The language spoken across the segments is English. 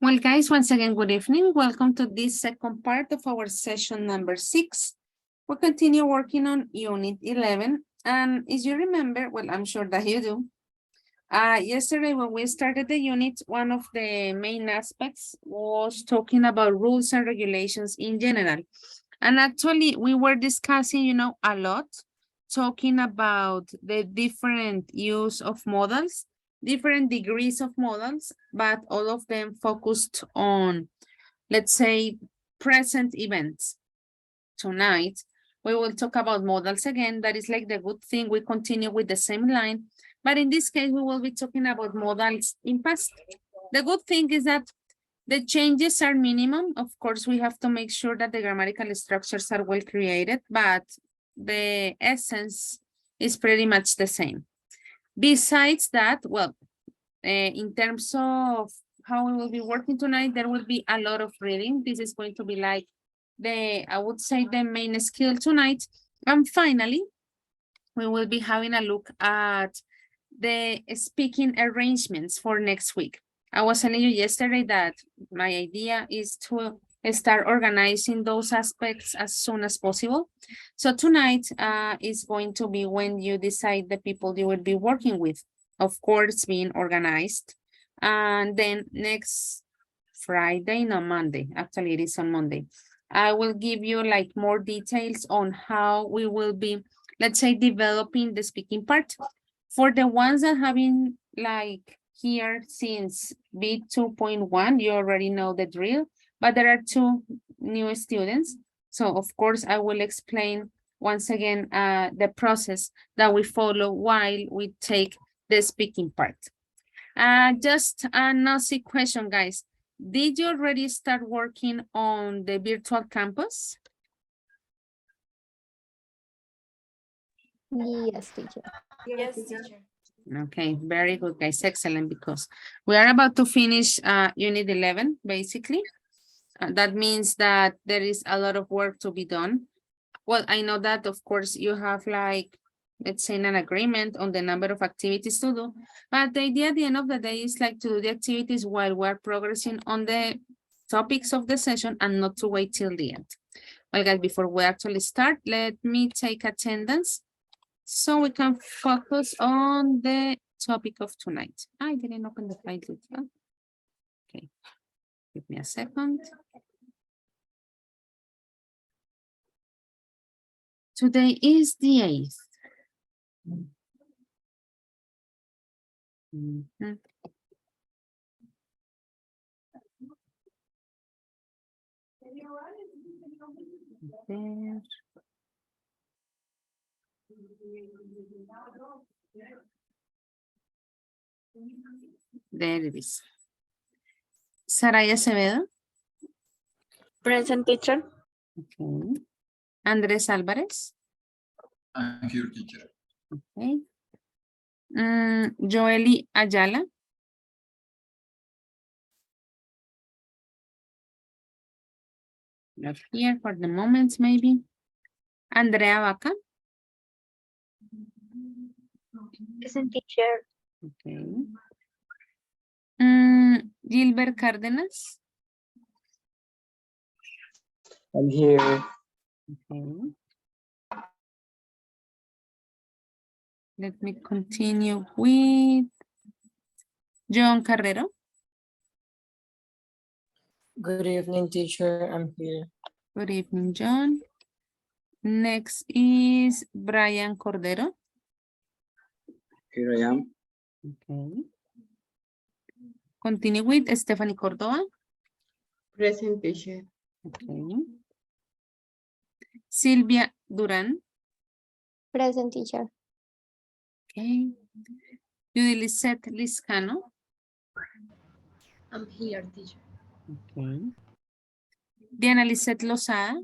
Well, guys, once again, good evening. Welcome to this second part of our session number 6. We'll continue working on Unit 11. And as you remember, well, I'm sure that you do, yesterday when we started the unit, one of the main aspects was talking about rules and regulations in general. And actually, we were discussing, a lot, talking about the different use of modals, different degrees of modals, but all of them focused on, let's say, present events. Tonight, we will talk about modals again. That is like the good thing. We continue with the same line, but in this case, we will be talking about modals in past. The good thing is that the changes are minimum. Of course, we have to make sure that the grammatical structures are well created, but the essence is pretty much the same. Besides that, well, in terms of how we will be working tonight, there will be a lot of reading. This is going to be like I would say the main skill tonight. And finally, we will be having a look at the speaking arrangements for next week. I was telling you yesterday that my idea is to start organizing those aspects as soon as possible. So tonight is going to be when you decide the people you will be working with, of course, being organized. And then next Friday, no, Monday, actually it is on Monday, I will give you like more details on how we will be, let's say, developing the speaking part. For the ones that have been like here since B2.1, you already know the drill, but there are 2 new students. So of course, I will explain once again the process that we follow while we take the speaking part. Just a nosy question, guys. Did you already start working on the virtual campus? Yes, teacher. Yes, teacher. Okay, very good, guys. Excellent, because we are about to finish Unit 11, basically. That means that there is a lot of work to be done. Well, I know that, of course, you have like, let's say, an agreement on the number of activities to do. But the idea at the end of the day is like to do the activities while we're progressing on the topics of the session and not to wait till the end. Well, guys, before we actually start, let me take attendance so we can focus on the topic of tonight. I didn't open the file yet. Huh? Okay, give me a second. Today is the 8th. Mm-hmm. There. There it is. Saraya Acevedo. Present, teacher. Okay. Andrés Álvarez. I'm here, teacher. Okay. Joely Ayala. Not here for the moment, maybe. Andrea Vaca. Present, teacher. Okay. Gilbert Cárdenas. I'm here. Okay. Let me continue with John Carrero. Good evening, teacher. I'm here. Good evening, John. Next is Brian Cordero. Here I am. Okay. Continue with Stephanie Cordova. Present, teacher. Okay. Silvia Duran. Present, teacher. Okay. Judy Lisette Liscano. I'm here, teacher. Okay. Diana Lisette Lozada.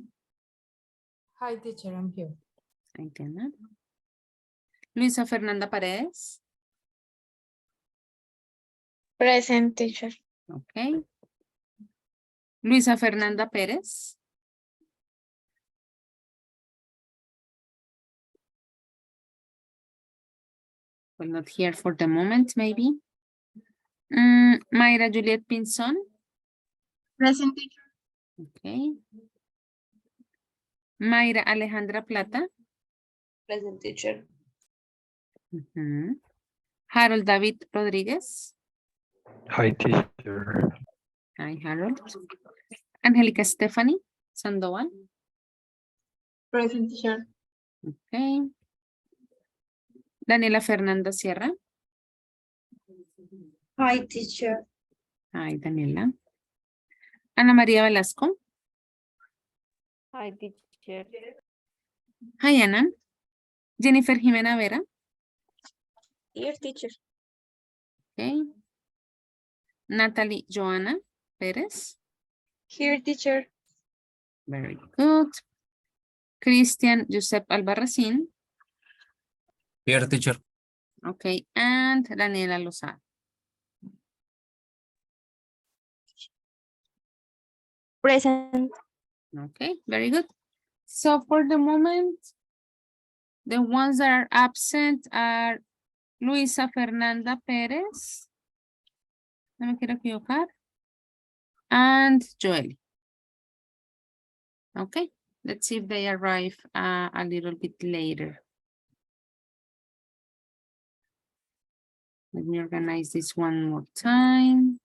Hi, teacher. I'm here. Ahí tiene. Luisa Fernanda Paredes. Present, teacher. Okay. Luisa Fernanda Pérez. Well, not here for the moment, maybe. Mayra Juliet Pinzón. Present teacher. Okay. Mayra Alejandra Plata. Present teacher. Ujú. Harold David Rodríguez. Hi, teacher. Hi, Harold. Angélica Stephanie Sandoval. Present teacher. Okay. Daniela Fernanda Sierra. Hi, teacher. Hi, Daniela. Ana María Velasco. Hi, teacher. Hi, Ana. Jennifer Jimena Vera. Here, teacher. Okay. Natalie Joana Pérez. Here, teacher. Very good. Christian Josep Albarracín. Here, teacher. Okay. And Daniela Lozada. Present. Okay, very good. So for the moment, the ones that are absent are Luisa Fernanda Pérez. No me quiero equivocar. And Joel. Okay, let's see if they arrive a little bit later. Let me organize this one more time.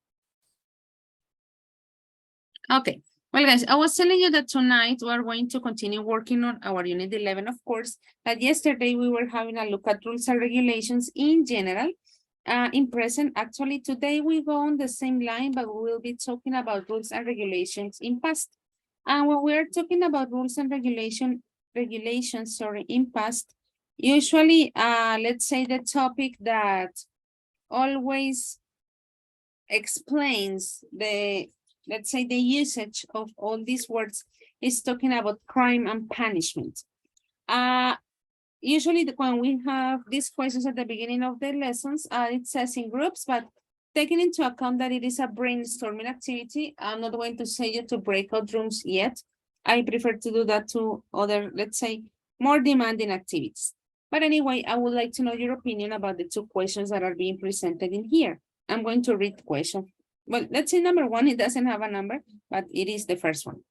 Okay, well guys, I was telling you that tonight we are going to continue working on our unit 11, of course, that yesterday we were having a look at rules and regulations in general. In present, actually today we go on the same line, but we will be talking about rules and regulations in past. And when we're talking about rules and regulations, in past, usually, let's say the topic that always explains the, let's say the usage of all these words is talking about crime and punishment. Usually when we have these questions at the beginning of the lessons, it says in groups, but taking into account that it is a brainstorming activity, I'm not going to say you to breakout rooms yet. I prefer to do that to other, let's say, more demanding activities. But anyway, I would like to know your opinion about the two questions that are being presented in here. I'm going to read the question. Well, let's say number one, it doesn't have a number, but it is the first one.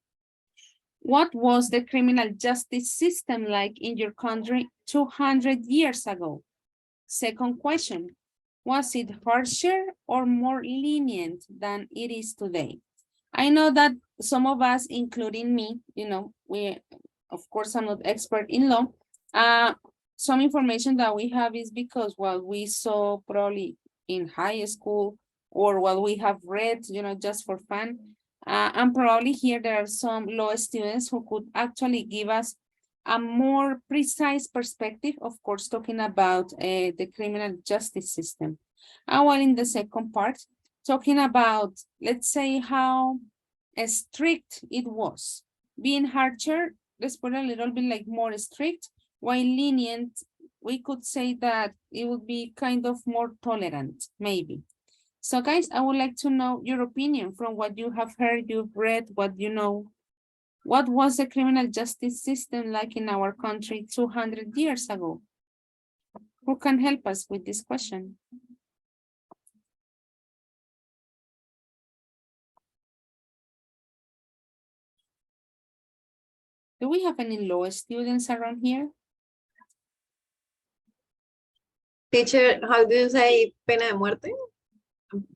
What was the criminal justice system like in your country 200 years ago? Second question, was it harsher or more lenient than it is today? I know that some of us, including me, you know, of course, I'm not expert in law. Some information that we have is because what we saw probably in high school or what we have read, you know, just for fun. And probably here there are some law students who could actually give us a more precise perspective, of course, talking about the criminal justice system. And while in the second part, talking about, let's say, how strict it was. Being harsher, let's put a little bit like more strict, while lenient, we could say that it would be kind of more tolerant, maybe. So guys, I would like to know your opinion from what you have heard, you've read, what you know. What was the criminal justice system like in our country 200 years ago? Who can help us with this question? Do we have any law students around here? Teacher, how do you say pena de muerte?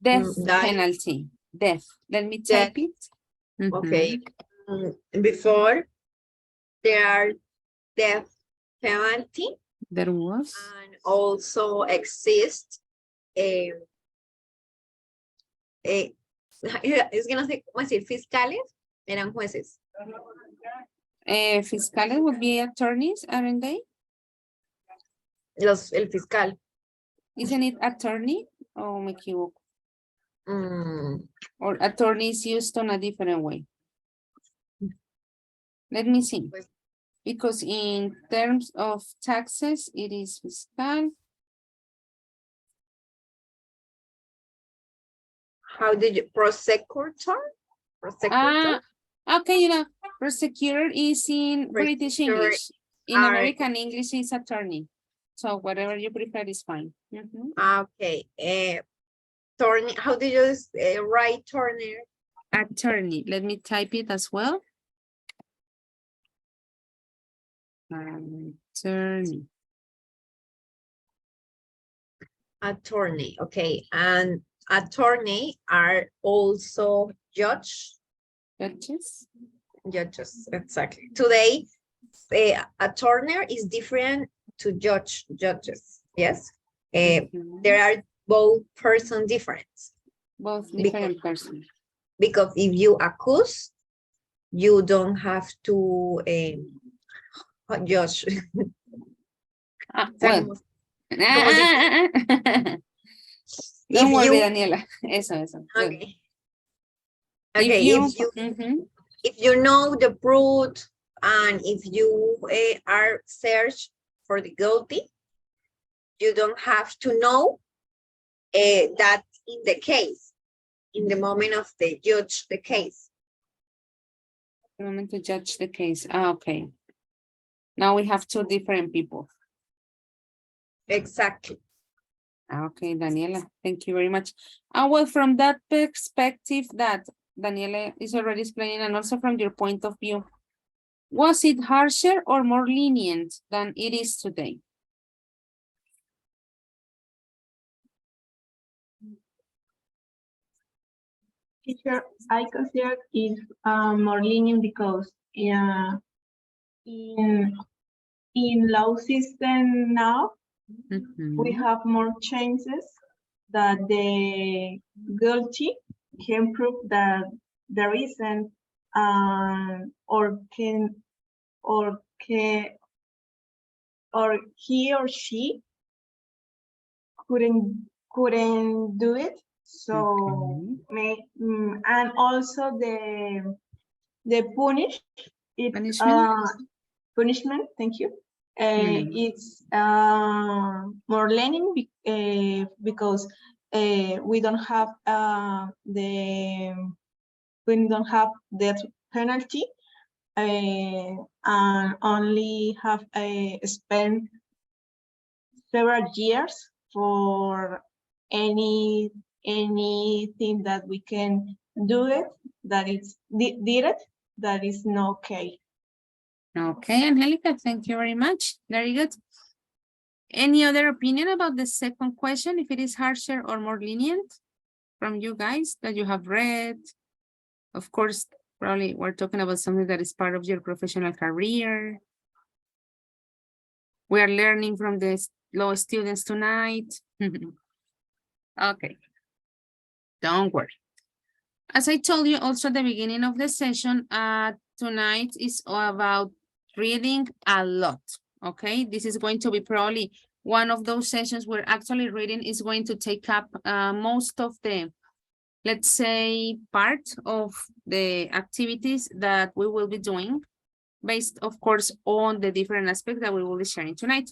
Death Die. penalty. Death. Let me Death. type it. Mhm. Okay. Before, there are death penalty There was. and also exist es que no sé cómo decir, fiscales eran jueces. Fiscales would be attorneys, aren't they? El fiscal. Isn't it attorney? Oh, me equivoco. Mm, Or attorney is used on a different way. Let me see. Pues- Because in terms of taxes, it is fiscal. how did you prosecutor? Prosecutor? Okay, you know, prosecutor is in British Prosecutor English. In are- American English is attorney. So whatever you prefer is fine. Mhm. Okay. Turner, how do you write Turner? Attorney. Let me type it as well. Attorney. Attorney, okay. And attorney are also judges, Judges. exactly. Today, attorney is different to judges, yes? Mhm. There are both person different. Both different persons. Because if you accuse, you don't have to judge. Well. If Don't worry, you- Daniela. Eso. Good. Okay. Okay, Mhm. if you know the truth and if you are searched for the guilty, you don't have to know that in the case, in the moment of the judge the case. The moment to judge the case. Okay. Now we have two different people. Exactly. Okay, Daniela, thank you very much. Well, from that perspective that Daniela is already explaining, and also from your point of view, was it harsher or more lenient than it is today? Teacher, I consider it more lenient because in law system now we Mhm. have more chances that the guilty can prove that there isn't or he or she couldn't do it. So and also the punishment, thank you. It's more lenient because we don't have that penalty and only have spent several years for anything that we can do it that is did it that is not okay. Okay, Angelica, thank you very much. Very good. Any other opinion about the second question, if it is harsher or more lenient from you guys that you have read? Of course, probably we're talking about something that is part of your professional career. We are learning from the law students tonight. Okay, don't worry. As I told you also at the beginning of the session, tonight is all about reading a lot, okay? This is going to be probably one of those sessions where actually reading is going to take up most of the, let's say, part of the activities that we will be doing, based, of course, on the different aspects that we will be sharing tonight.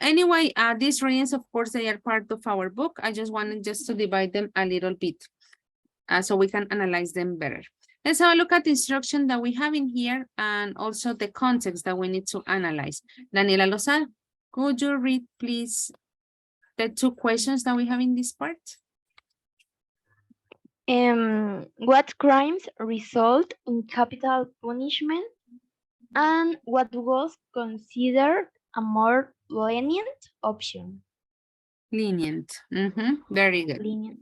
Anyway, these readings, of course, they are part of our book. I just wanted just to divide them a little bit so we can analyze them better. Let's have a look at the instruction that we have in here and also the context that we need to analyze. Daniela Lozada, could you read, please, the two questions that we have in this part? What crimes result in capital punishment and what was considered a more lenient option? Lenient. Very good. Lenient.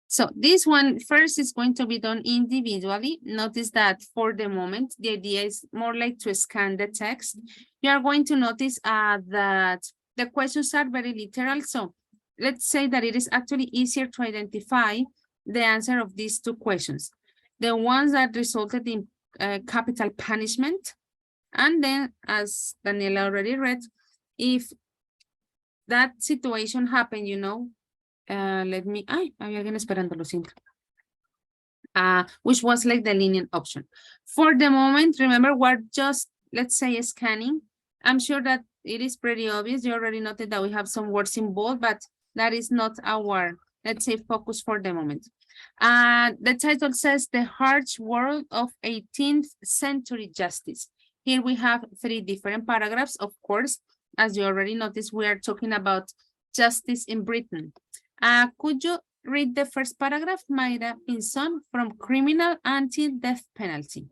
So this one first is going to be done individually. Notice that for the moment, the idea is more like to scan the text. You are going to notice that the questions are very literal. So let's say that it is actually easier to identify the answer of these two questions. The ones that resulted in capital punishment. And then, as Daniela already read, if that situation happened, you know, let me, hay alguien esperando, lo siento. Which was like the lenient option. For the moment, remember, we're just, let's say, scanning. I'm sure that it is pretty obvious. You already noted that we have some words in bold, but that is not our, let's say, focus for the moment. The title says The Harsh World of 18th Century Justice. Here we have three different paragraphs. Of course, as you already noticed, we are talking about justice in Britain. Could you read the first paragraph, Mayra Pinzon, from criminal until death penalty.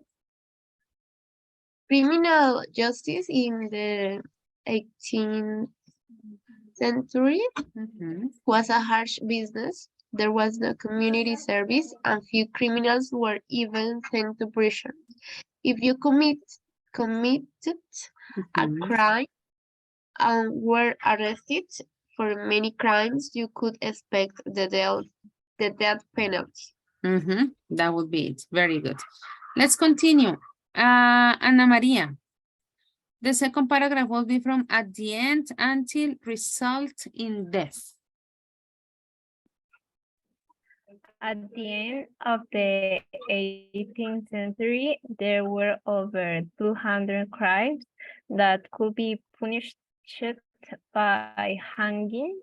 Criminal justice in the 18th century was a harsh business. There was no community service and few criminals were even sent to prison. If you committed a crime and were arrested for many crimes, you could expect the death penalty. That would be it. Very good. Let's continue. Ana Maria. The second paragraph will be from at the end until result in death. At the end of the 18th century, there were over 200 crimes that could be punished by hanging,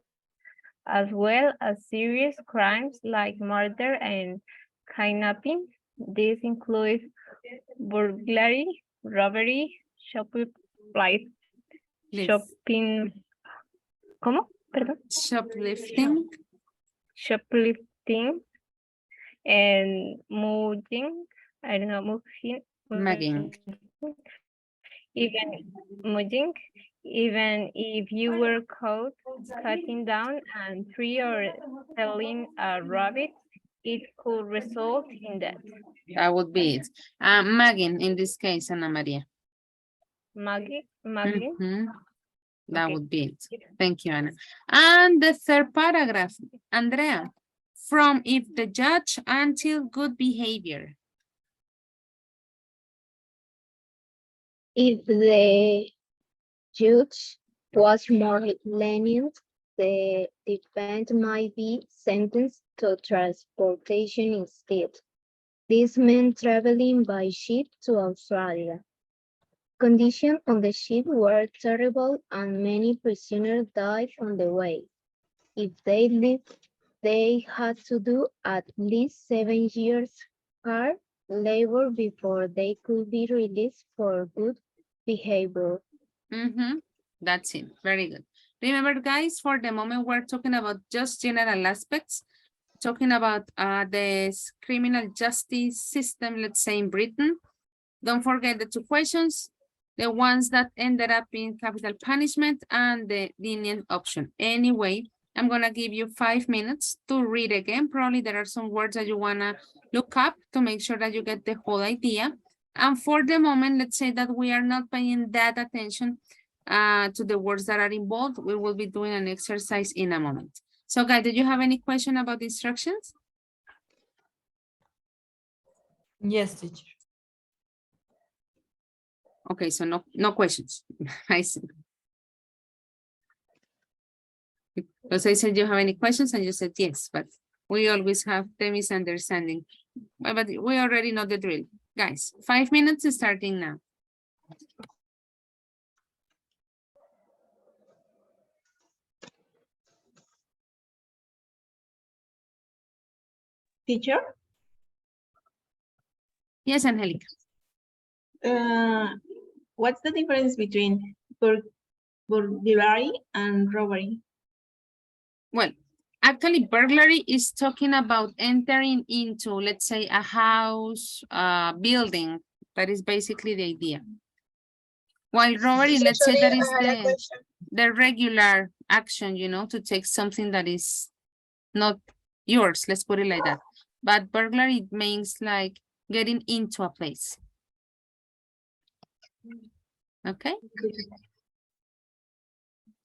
as well as serious crimes like murder and kidnapping. These include burglary, robbery, shoplifting, and mugging. I don't know, Mugging. Even mugging, even if you were caught cutting down a tree or selling a rabbit, it could result in death. That would be it. Mugging in this case, Ana Maria. Mugging. That Okay. would be it. Thank you, Anna. And the third paragraph, Andrea, from if the judge until good behavior. If the judge was more lenient, the defendant might be sentenced to transportation instead. This meant traveling by ship to Australia. Conditions on the ship were terrible and many prisoners died on the way. If they lived, they had to do at least 7 years hard labor before they could be released for good behavior. That's it. Very good. Remember, guys, for the moment, we're talking about just general aspects, talking about the criminal justice system, let's say in Britain. Don't forget the two questions, the ones that ended up in capital punishment and the lenient option. Anyway, I'm going to give you 5 minutes to read again. Probably there are some words that you want to look up to make sure that you get the whole idea. And for the moment, let's say that we are not paying that attention to the words that are involved. We will be doing an exercise in a moment. So guys, did you have any question about the instructions? Yes, teacher. Okay, so no questions. I see. Because I said, do you have any questions? And you said yes, but we always have the misunderstanding. But we already know the drill. Guys, 5 minutes is starting now. Teacher, Yes, Angelica. what's the difference between burglary and robbery? Well, actually, burglary is talking about entering into, let's say, a house, building. That is basically the idea. While robbery, let's say that is the regular action, you know, to take something that is not yours. Let's put it like that. But burglary means like getting into a place. Okay.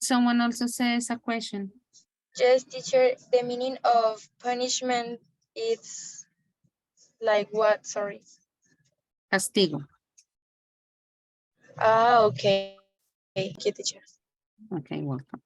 Someone also says a question. Yes, teacher, the meaning of punishment is like what? Sorry. Castigo. Ah, okay. Thank you, teacher. Okay, welcome.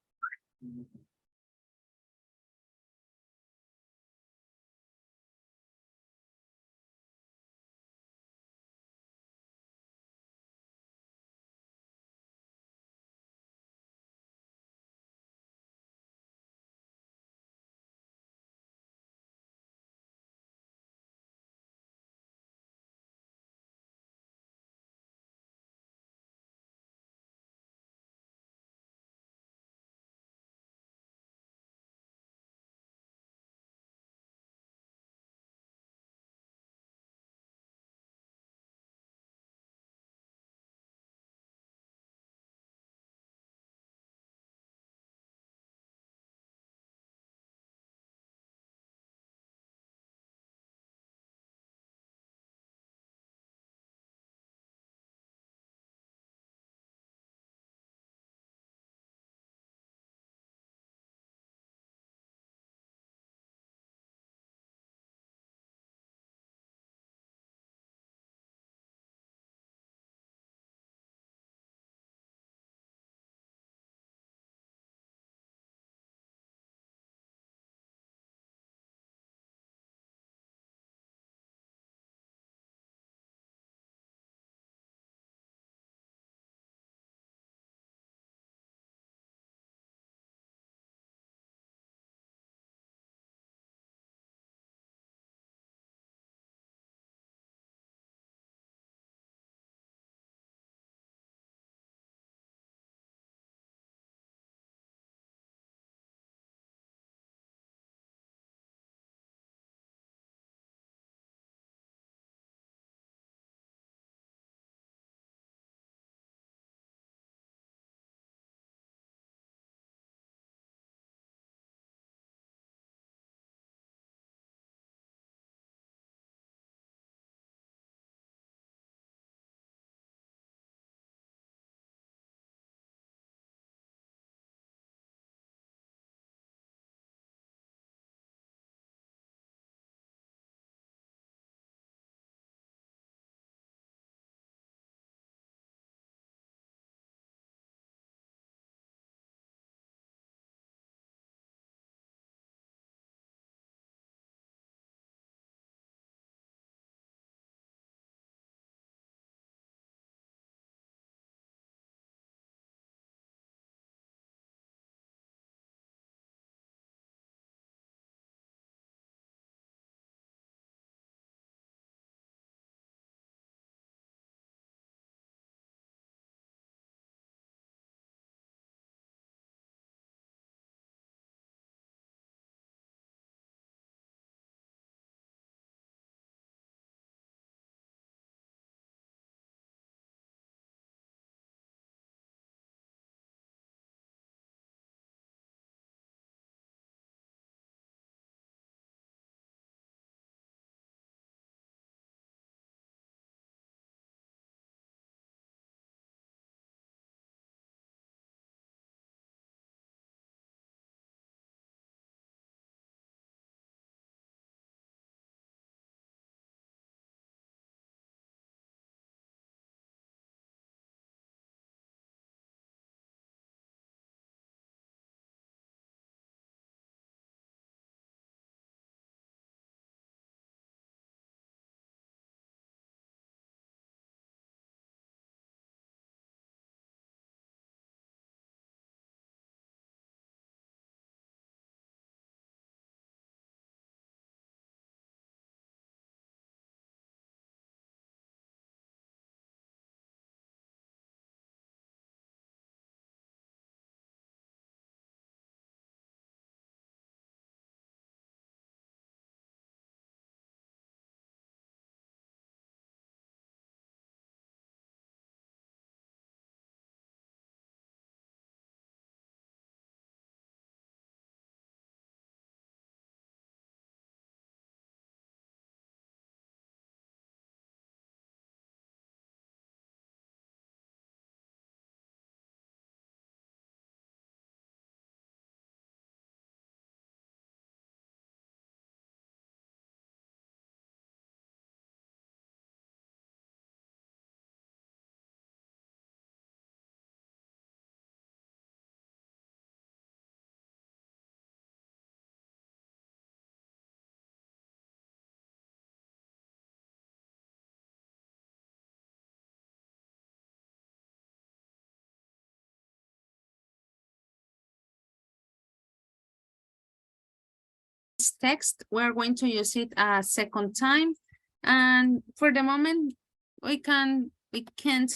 text. We're going to use it a second time. And for the moment, we can't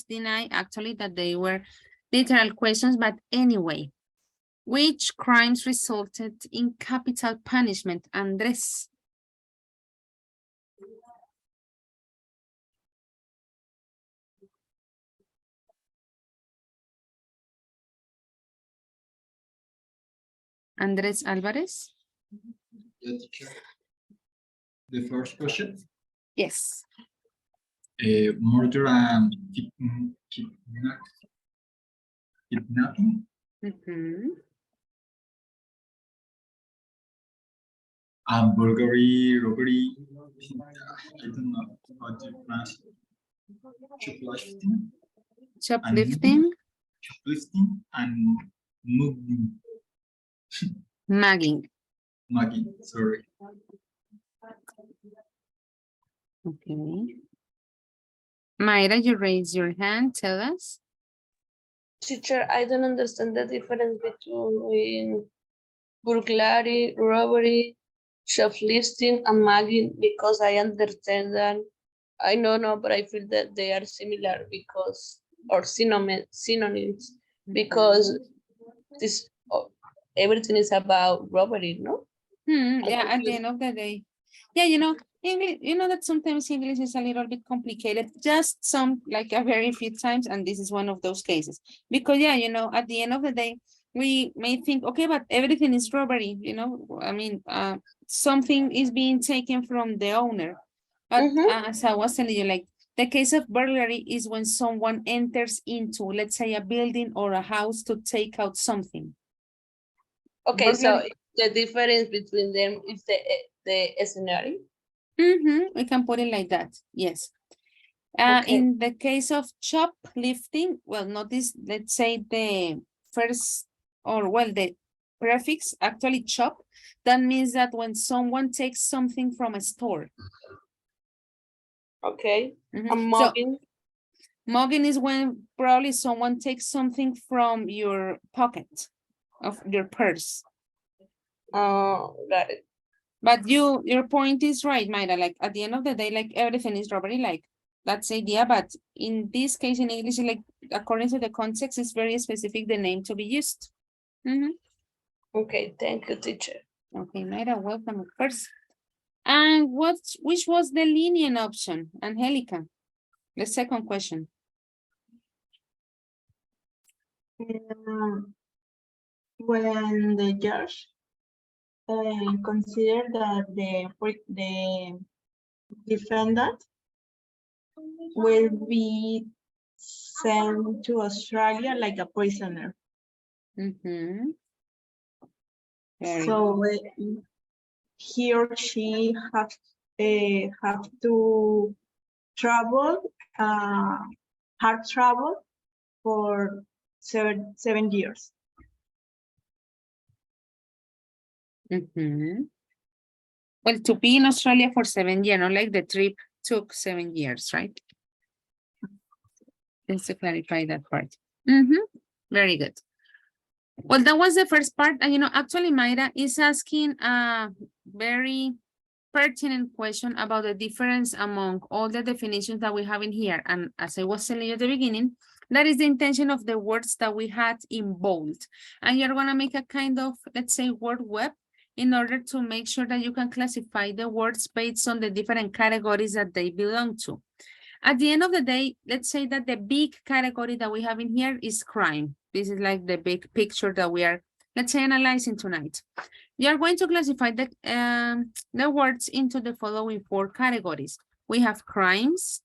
deny actually that they were literal questions, but anyway, which crimes resulted in capital punishment, Andres? Andres Alvarez? The first question, Yes. murder and kidnapping Mhm. and burglary, robbery, I don't know how to pronounce it. Shoplifting, Shoplifting, shoplifting and mugging, mugging. mugging, sorry. Okay. Mayra, you raise your hand, tell us. Teacher, I don't understand the difference between burglary, robbery, shoplifting, and mugging because I understand that. I don't know, but I feel that they are similar because, or synonyms, because this everything is about robbery, no? Yeah, at the end of the day. Yeah, English, that sometimes English is a little bit complicated, just like a very few times, and this is one of those cases. Because yeah, at the end of the day, we may think, okay, but everything is robbery, I mean, something is being taken from the owner. But as I was telling you, like the case of burglary is when someone enters into, let's say, a building or a house to take out something. Okay, so Burglary. the difference between them is the scenario. We can put it like that, yes. Okay. In the case of shoplifting, well, notice, let's say the first, or well, the prefix, actually shop, that means that when someone takes something from a store. Okay. And So, mugging. mugging is when probably someone takes something from your pocket of your purse. Got it. But your point is right, Mayra, like at the end of the day, like everything is robbery, like that's the idea, but in this case in English, like according to the context, it's very specific, the name to be used. Okay, thank you, teacher. Okay, Mayra, welcome, of course. And which was the lenient option, Angelica? The second question. When the judge considered that the defendant will be sent to Australia like a prisoner. So he or she have to travel, hard travel for seven years. Well, to be in Australia for 7 years, not like the trip took 7 years, right? Just to clarify that part. Very good. Well, that was the first part. And, actually, Mayra is asking a very pertinent question about the difference among all the definitions that we have in here. And as I was telling you at the beginning, that is the intention of the words that we had in bold. And you're going to make a kind of, let's say, word web in order to make sure that you can classify the words based on the different categories that they belong to. At the end of the day, let's say that the big category that we have in here is crime. This is like the big picture that we are, let's say, analyzing tonight. You are going to classify the words into the following 4 categories. We have crimes,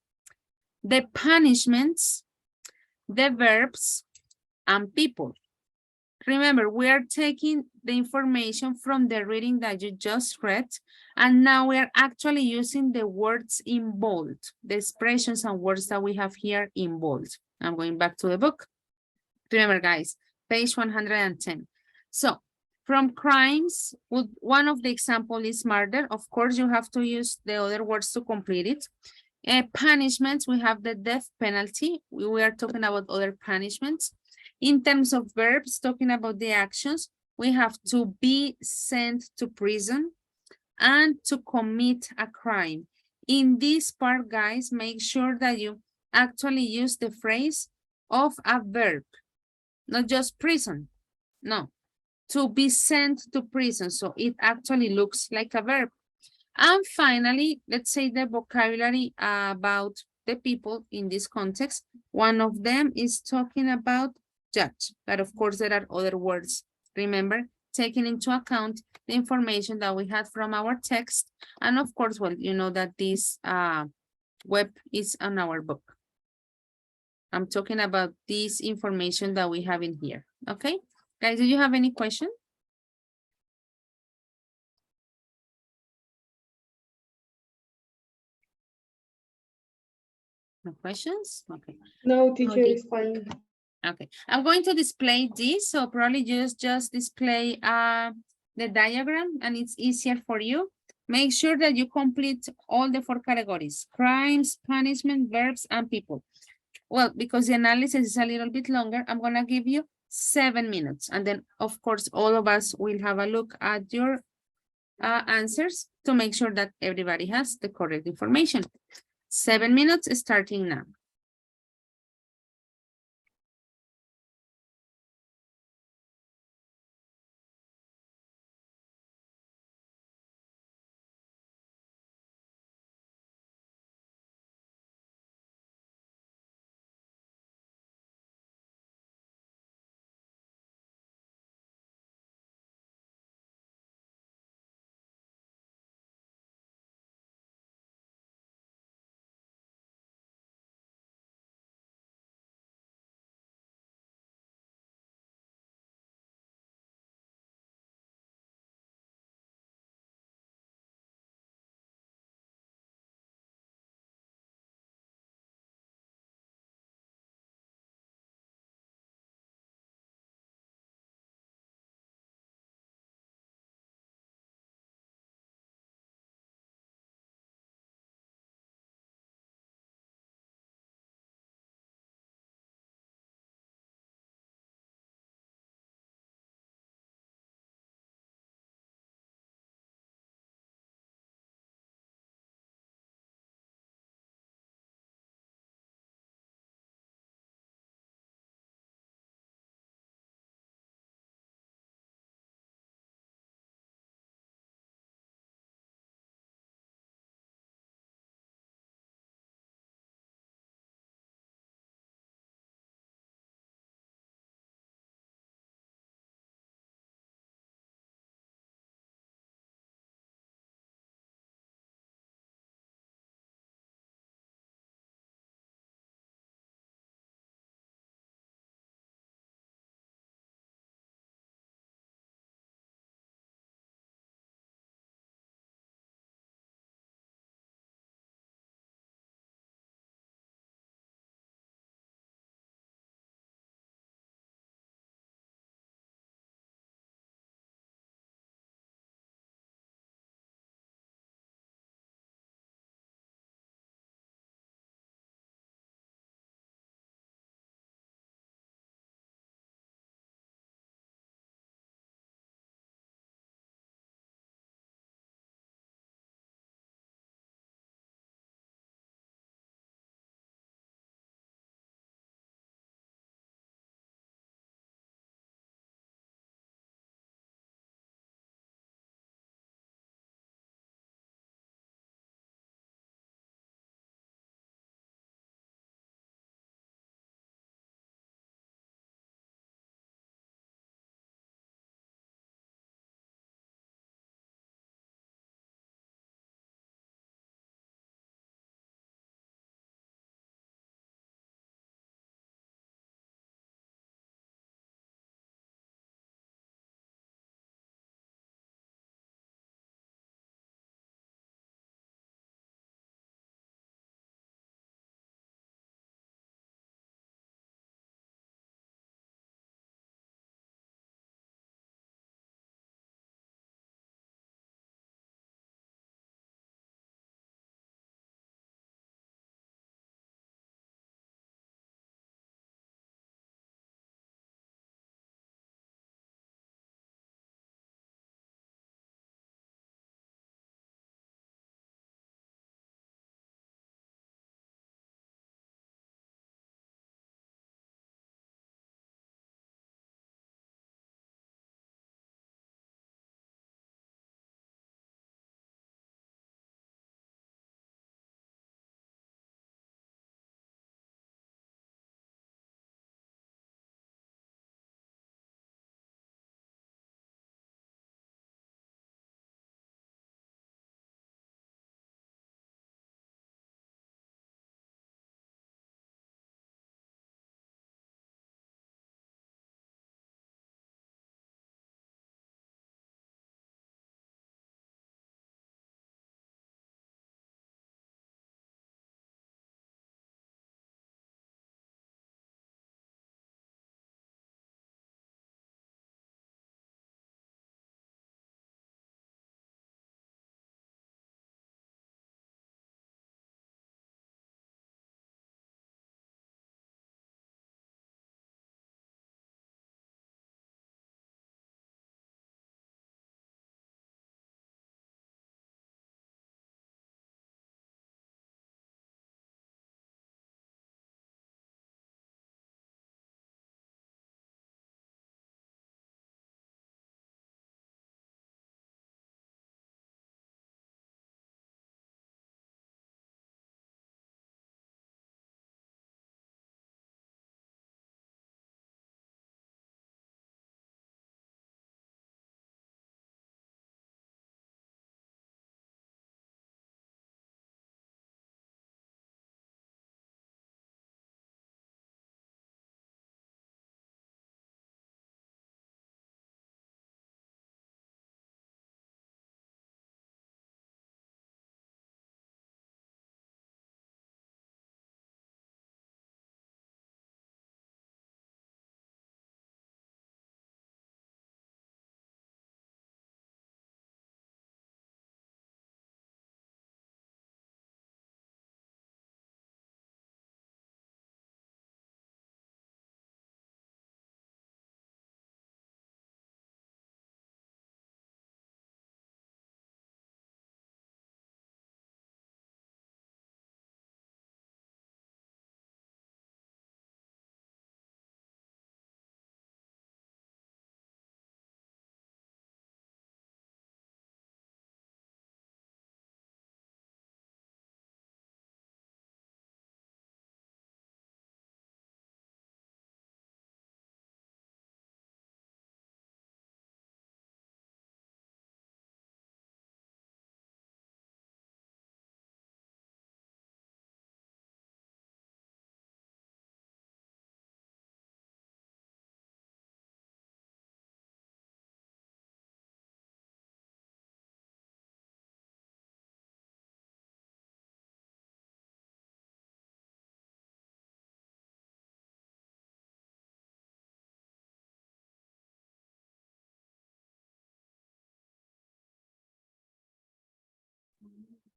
the punishments, the verbs, and people. Remember, we are taking the information from the reading that you just read, and now we are actually using the words in bold, the expressions and words that we have here in bold. I'm going back to the book. Remember, guys, page 110. So, from crimes, one of the example is murder. Of course, you have to use the other words to complete it. Punishments, we have the death penalty. We are talking about other punishments. In terms of verbs, talking about the actions, we have to be sent to prison. and to commit a crime. In this part, guys, make sure that you actually use the phrase of a verb, not just prison. No, to be sent to prison. So it actually looks like a verb. And finally, let's say the vocabulary about the people in this context. One of them is talking about judge, but of course there are other words. Remember, taking into account the information that we had from our text. And of course, well, you know that this web is on our book. I'm talking about this information that we have in here. Okay, guys, do you have any question? No questions? Okay. No, teacher, it's fine. Okay, I'm going to display this, so probably just display the diagram and it's easier for you. Make sure that you complete all the 4 categories: crimes, punishment, verbs, and people. Well, because the analysis is a little bit longer, I'm gonna give you 7 minutes. And then of course, all of us will have a look at your answers to make sure that everybody has the correct information. 7 minutes starting now.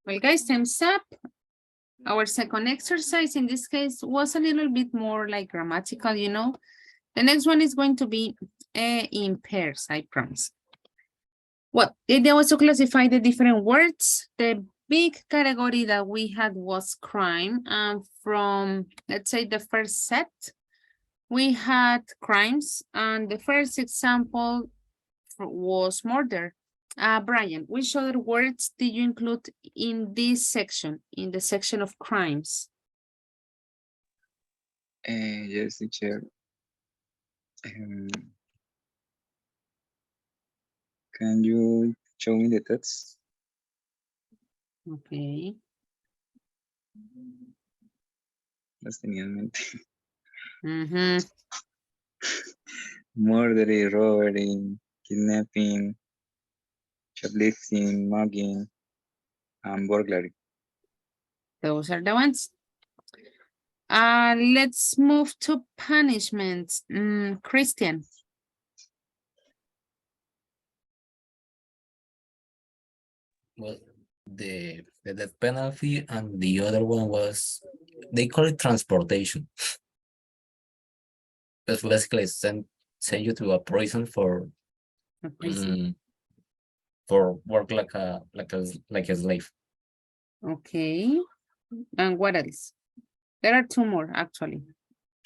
Well, guys, time's up. Our second exercise in this case was a little bit more like grammatical, you know. The next one is going to be in pairs, I promise. Well, the idea was to classify the different words. The big category that we had was crime. And from, let's say, the first set, we had crimes. And the first example was murder. Brian, which other words did you include in this section, in the section of crimes? Yes, teacher. Can you show me the text? Okay. Las tenía en mente. Mm-hmm. Murdering, robbery, kidnapping, shoplifting, mugging, and burglary. Those are the ones. Let's move to punishments. Christian. Well, the death penalty and the other one was, they call it transportation. But basically send you to a prison for A prison. for work like a slave. Okay. And what else? There are two more actually.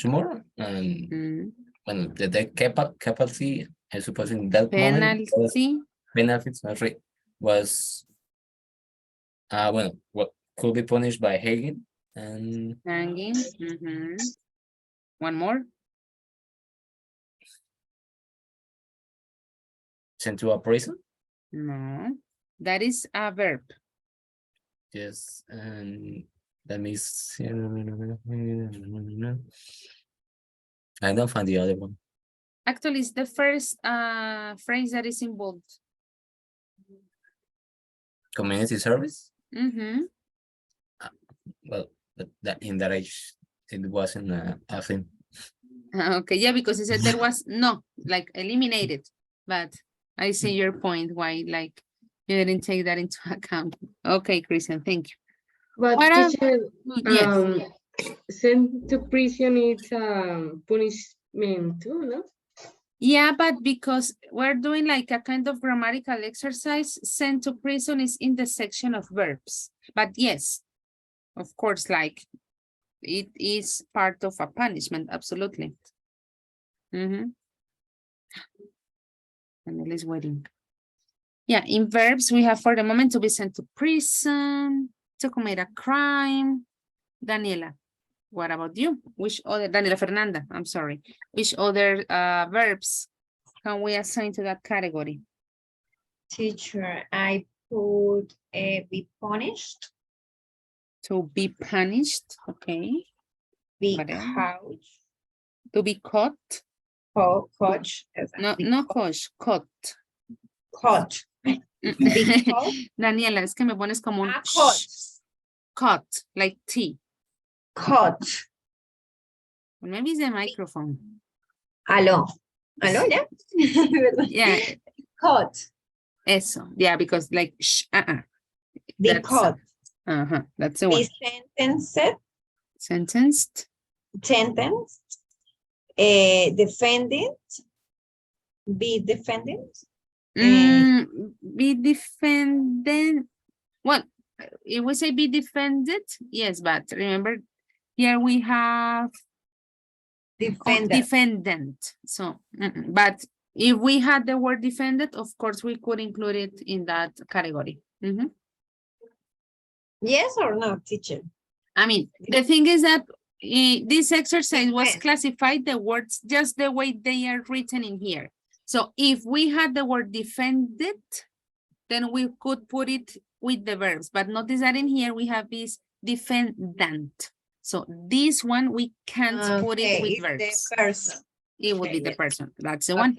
Two more. Well, the death penalty, I suppose in that moment, penalty, sorry, was well, what could be punished by hanging and hanging. One more. Sent to a prison. No, that is a verb. Yes, and that means I don't find the other one. Actually, it's the first phrase that is involved. Community service. Well, that in that age, it wasn't a thing. Okay, yeah, because he said there was no, like eliminated, but I see your point why like you didn't take that into account. Okay, Christian, thank you. But teacher, yes. Sent to prison is punishment too, no? Yeah, but because we're doing like a kind of grammatical exercise, sent to prison is in the section of verbs. But yes, of course, like it is part of a punishment, absolutely. And it is waiting. Yeah, in verbs, we have for the moment to be sent to prison, to commit a crime. Daniela, what about you? Which other, Daniela Fernanda, I'm sorry. Which other verbs can we assign to that category? Teacher, I put be punished. To be punished, okay. Be caught. To be caught. Coach. No coach, caught. Caught. Daniela, es que me pones como un caught, like T. Caught. Maybe it's the microphone. Aló, yeah? Yeah. Caught. Eso, yeah, because like, Be caught. That's the one. Be sentenced. Sentenced. Defended. Be defended. Be defended. Well, if we say be defended, yes, but remember here we have defendant. So, but if we had the word defended, of course, we could include it in that category. Yes or no, teacher? I mean, the thing is that this exercise was classified the words just the way they are written in here. So if we had the word defended, then we could put it with the verbs. But notice that in here we have this defendant. So this one we can't put it with verbs. The person. It would be the person. That's the one.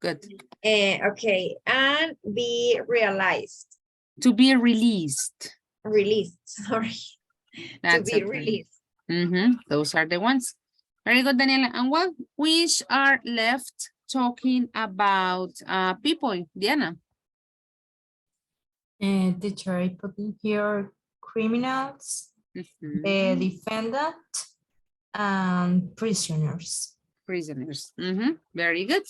Good. Okay, and be realized. To be released. Released, sorry. That's to be released. Those are the ones. Very good, Daniela. And what which are left talking about people, Diana? And teacher, I put in here criminals, the defendant, and prisoners. Prisoners. Very good.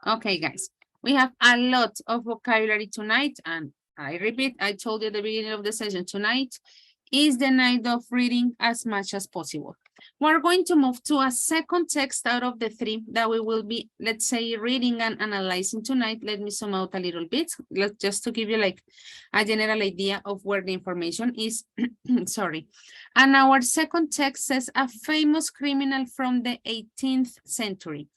Okay, guys. We have a lot of vocabulary tonight. And I repeat, I told you at the beginning of the session, tonight is the night of reading as much as possible. We're going to move to a second text out of the three that we will be, let's say, reading and analyzing tonight. Let me zoom out a little bit, just to give you like a general idea of where the information is. Sorry. And our second text says a famous criminal from the 18th century.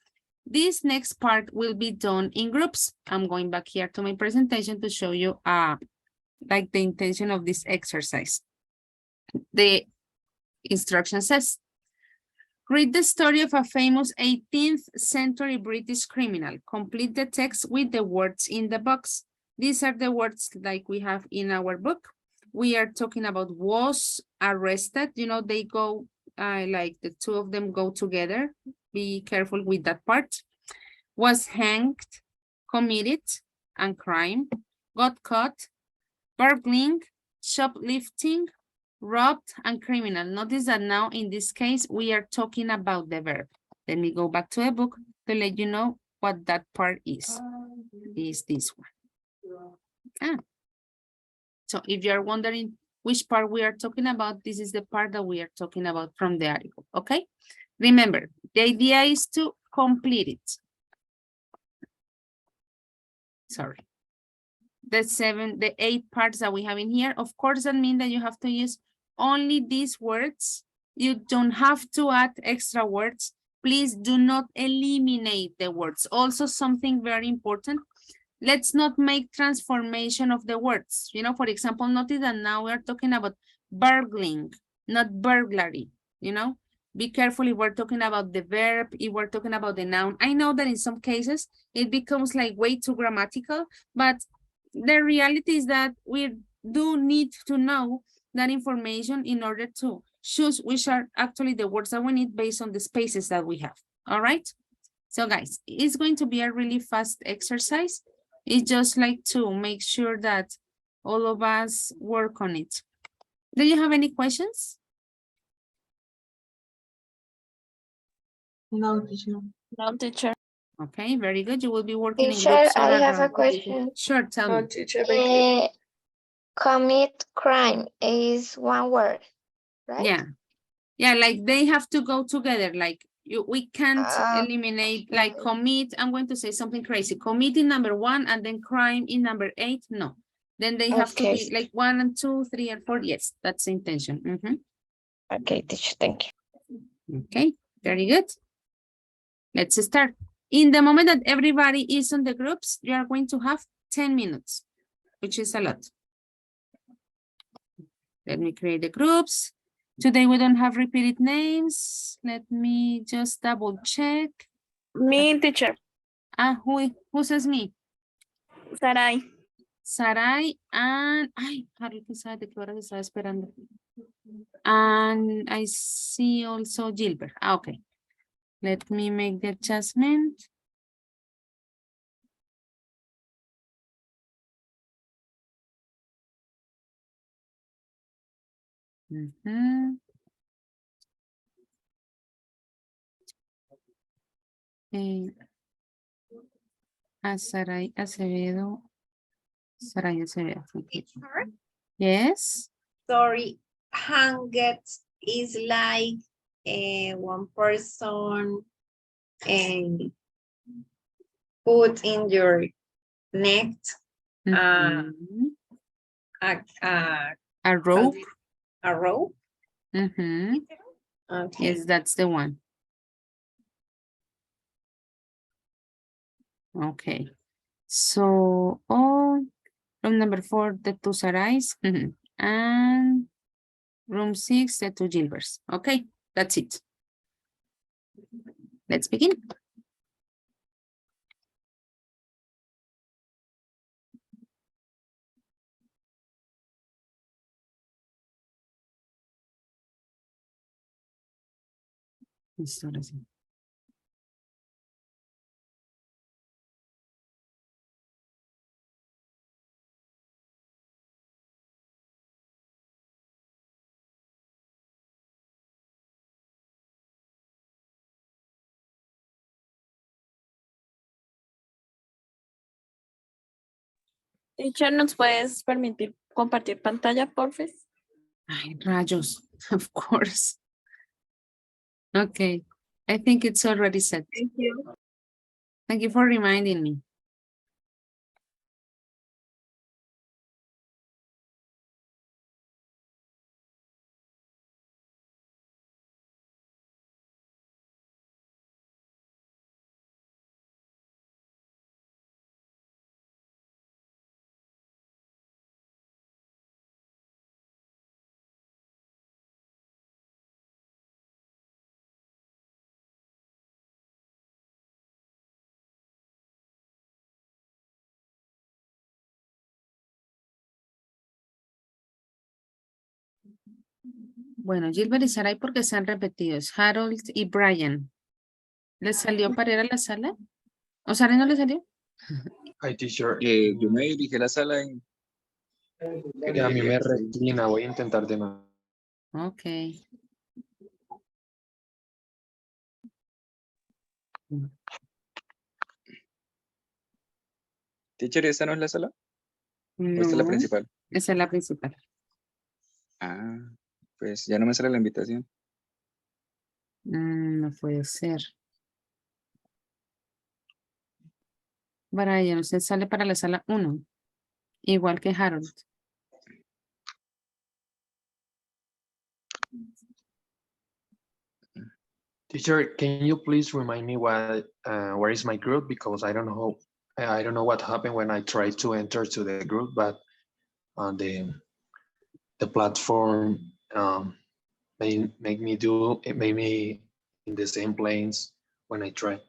This next part will be done in groups. I'm going back here to my presentation to show you like the intention of this exercise. The instruction says, read the story of a famous 18th century British criminal. Complete the text with the words in the box. These are the words like we have in our book. We are talking about was arrested. You know, they go like the two of them go together. Be careful with that part. Was hanged, committed, and crime. Got caught, burgling, shoplifting, robbed, and criminal. Notice that now in this case, we are talking about the verb. Let me go back to the book to let you know what that part is. Is this one. So if you are wondering which part we are talking about, this is the part that we are talking about from the article, okay? Remember, the idea is to complete it. Sorry. The 8 parts that we have in here, of course, that means that you have to use only these words. You don't have to add extra words. Please do not eliminate the words. Also, something very important, let's not make transformation of the words. You know, for example, notice that now we are talking about burgling, not burglary, you know. Be careful if we're talking about the verb, if we're talking about the noun. I know that in some cases, it becomes like way too grammatical, but the reality is that we do need to know that information in order to choose which are actually the words that we need based on the spaces that we have. All right. So guys, it's going to be a really fast exercise. It's just like to make sure that all of us work on it. Do you have any questions? No, teacher. No, teacher. Okay, very good. You will be working in Teacher, groups all I have a around. question. Sure, tell me. Teacher, Commit crime is one word, right? Yeah. Yeah, like they have to go together. Like we can't eliminate, like commit. I'm going to say something crazy. Commit in number 1 and then crime in number 8. No. Then they have to be like 1 and 2, 3 and 4. Yes, that's the intention. Okay, teacher, thank you. Okay, very good. Let's start. In the moment that everybody is on the groups, you are going to have 10 minutes, which is a lot. Let me create the groups. Today we don't have repeated names. Let me just double check. Me, teacher. Who says me? Sarai. Sarai and Harry, sabe de qué hora se estaba esperando. And I see also Gilbert. Okay. Let me make the adjustment. Sarai Acevedo. Sarai Acevedo. Okay. Yes. Sorry, hanged is like one person and put in your neck A rope. A rope. Okay. Yes, that's the one. Okay. So, room number 4, the 2 Sarais. And room 6, the 2 Gilberts. Okay, that's it. Let's begin. Teacher, ¿nos puedes permitir compartir pantalla, porfis? Ay, rayos, of course. Okay, I think it's already set. Thank you. Thank you for reminding me. Bueno, Gilbert y Saray porque se han repetido. Harold y Brian. ¿Les salió para ir a la sala? ¿O Saray no le salió? Hi, teacher. Yo me dirigí a la sala y A mí me reclina, voy a intentar de nuevo. Ok. teacher, ¿esta no es la sala? ¿O esta es la No, principal? esa es la principal. Ah, pues ya no me sale la invitación. No puede ser. Brian, usted sale para la sala 1. Igual que Harold. Teacher, can you please remind me where is my group? Because I don't know what happened when I tried to enter to the group, but on the platform made me in the same planes when I tried.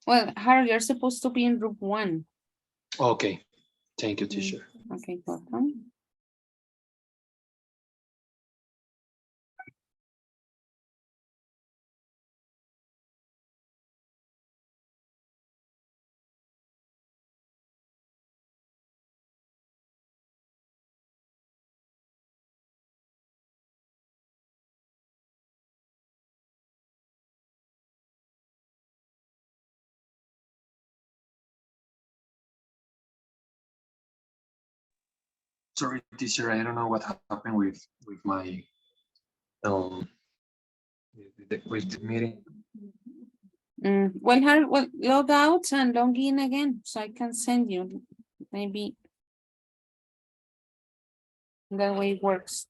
Well, Harold, you're supposed to be in group 1. Okay, thank you, teacher. Okay, welcome. Sorry, teacher, I don't know what happened with my with the meeting. Well, Harold, well, log out and log in again so I can send you. Maybe that way it works.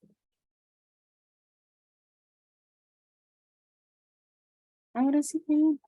Ahora sí que bien.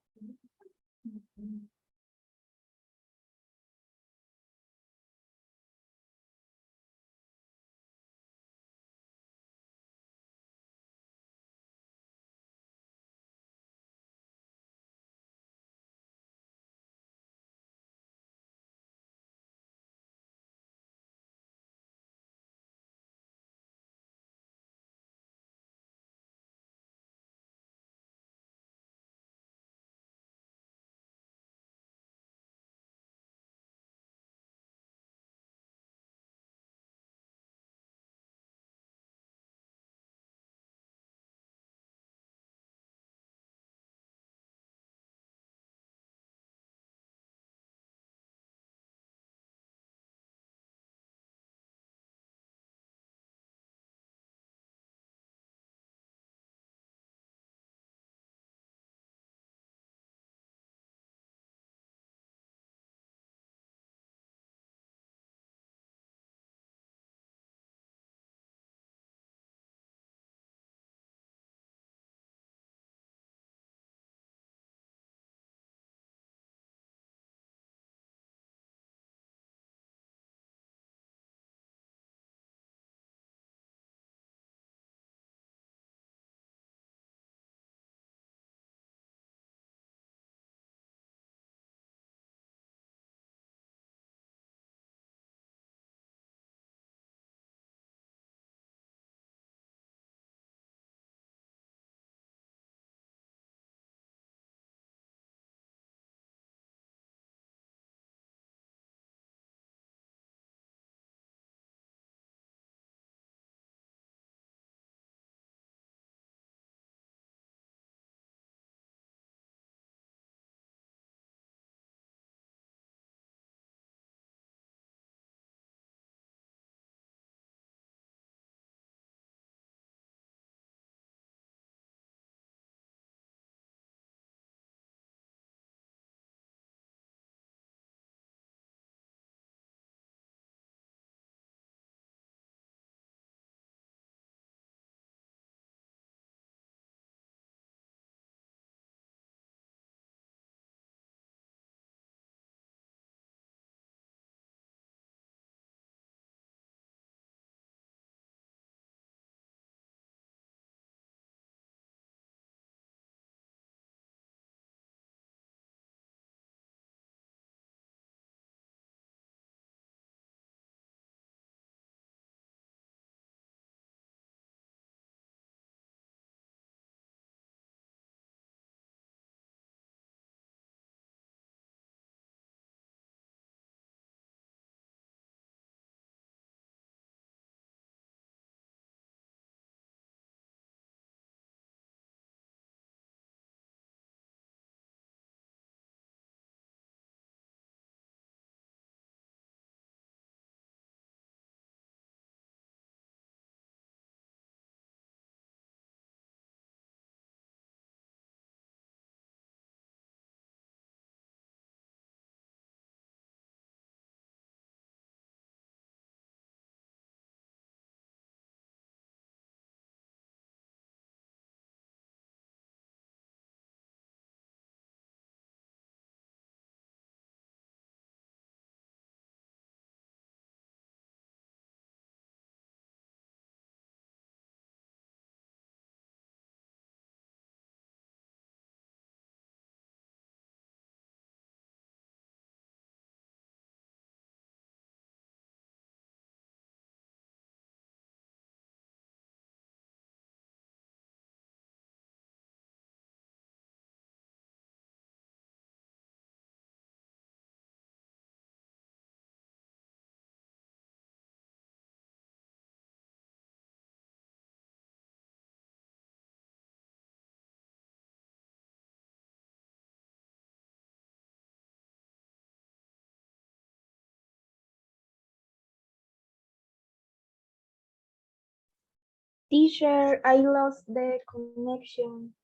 Teacher, I lost the connection.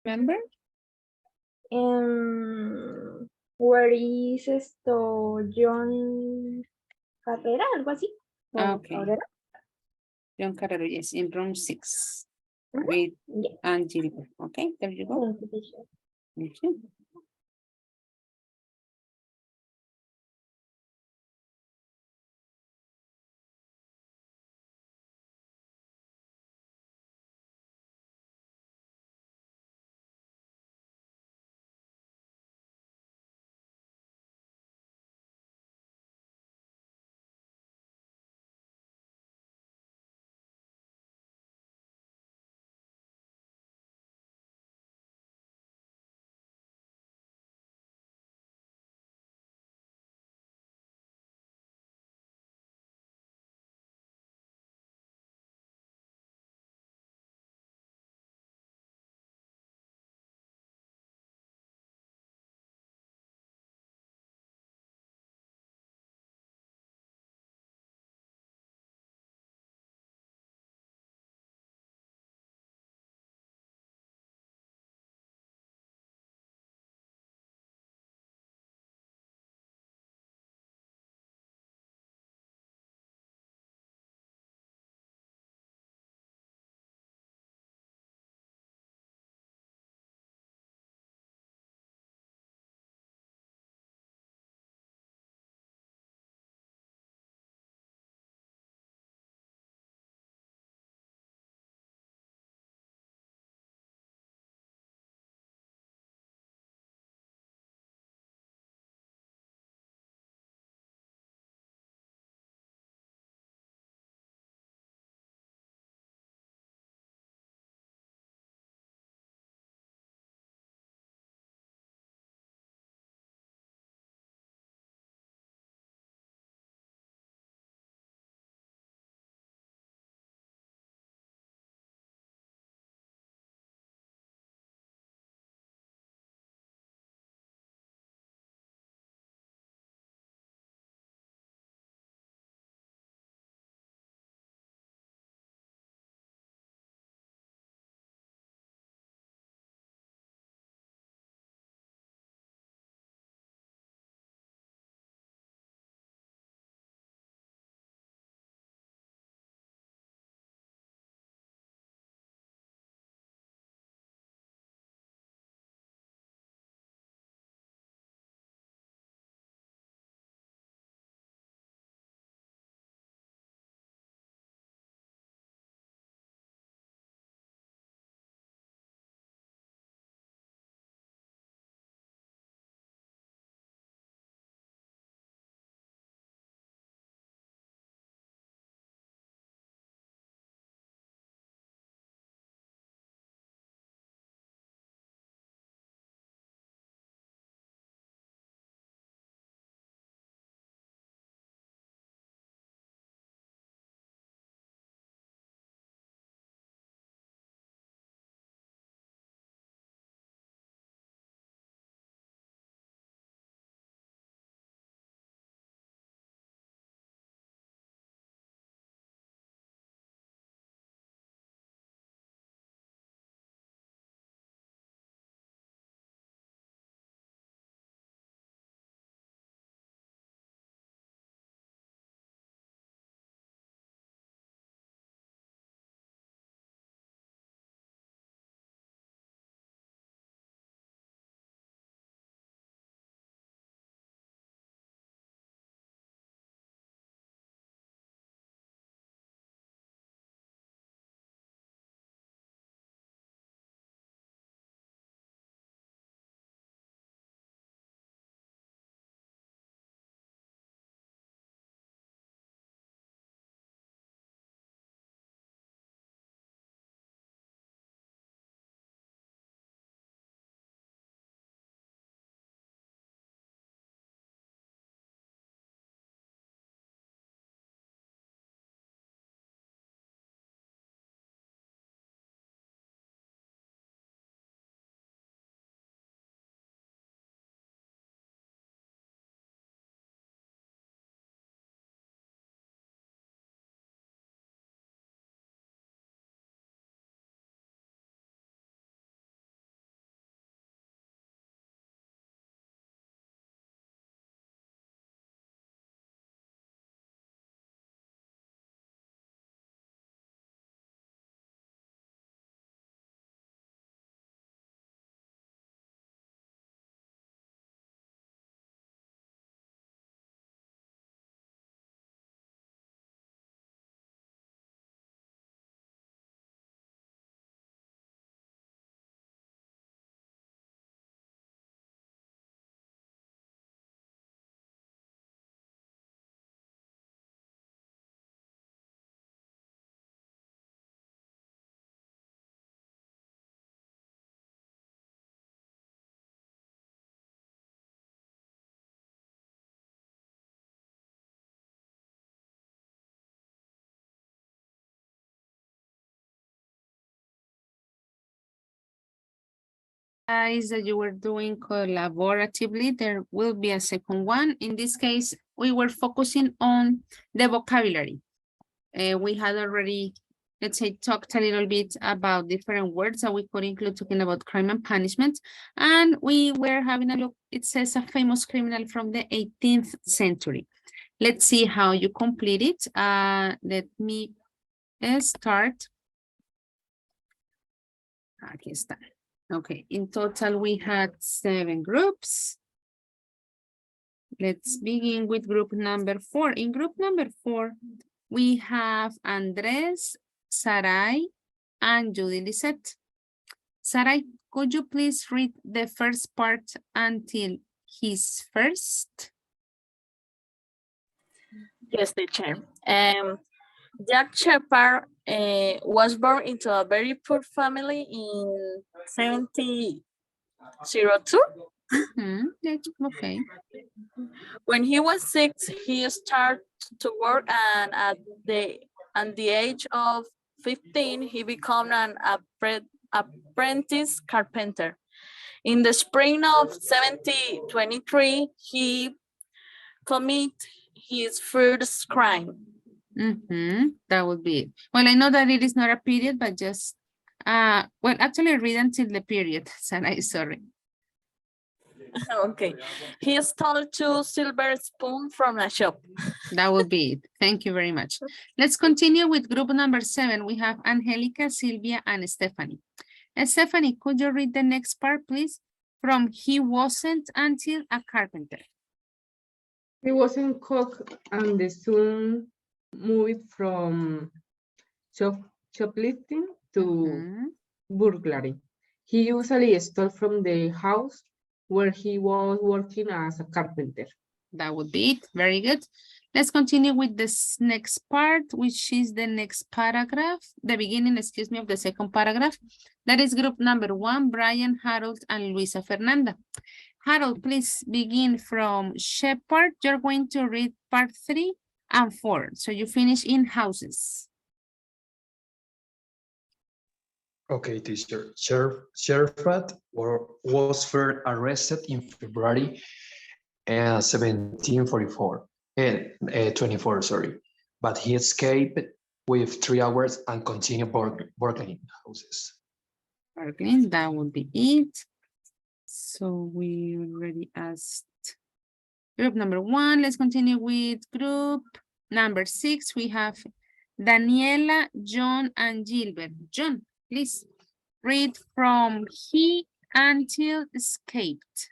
Remember? Where is esto? John Carrera, algo así. O Okay. Cabrera. John Carrero, yes, in room 6 Mhm. with Yeah. Angelica. Okay, there you go. Thank you, teacher. Okay. Guys, that you were doing collaboratively, there will be a second one. In this case, we were focusing on the vocabulary. We had already, let's say, talked a little bit about different words that we could include talking about crime and punishment. And we were having a look, it says a famous criminal from the 18th century. Let's see how you complete it. Let me start. Aquí está. Okay, in total we had 7 groups. Let's begin with group number 4. In group number 4, we have Andres, Sarai, and Judy Lisette. Sarai, could you please read the first part until his first? Yes, teacher. Jack Shepard was born into a very poor family in 1702. Okay. When he was 6, he started to work, and at the age of 15, he became an apprentice carpenter. In the spring of 1723, he committed his first crime. That would be it. Well, I know that it is not a period, but just, well, actually read until the period, Sarai, sorry. Okay. He stole 2 silver spoons from a shop. That would be it. Thank you very much. Let's continue with group number 7. We have Angelica, Sylvia, and Stephanie. Stephanie, could you read the next part, please? From he wasn't until a carpenter. He wasn't cook and the soon moved from shoplifting to burglary. He usually stole from the house where he was working as a carpenter. That would be it. Very good. Let's continue with this next part, which is the next paragraph, the beginning, excuse me, of the second paragraph. That is group number 1, Brian, Harold, and Luisa Fernanda. Harold, please begin from Shepherd. You're going to read part 3 and 4. So you finish in houses. Okay, teacher. Shepard was first arrested in February 1744, 24, sorry. But he escaped with 3 hours and continued burgling houses. Burgling, that would be it. So we already asked group number 1. Let's continue with group number 6. We have Daniela, John, and Gilbert. John, please read from he until escaped.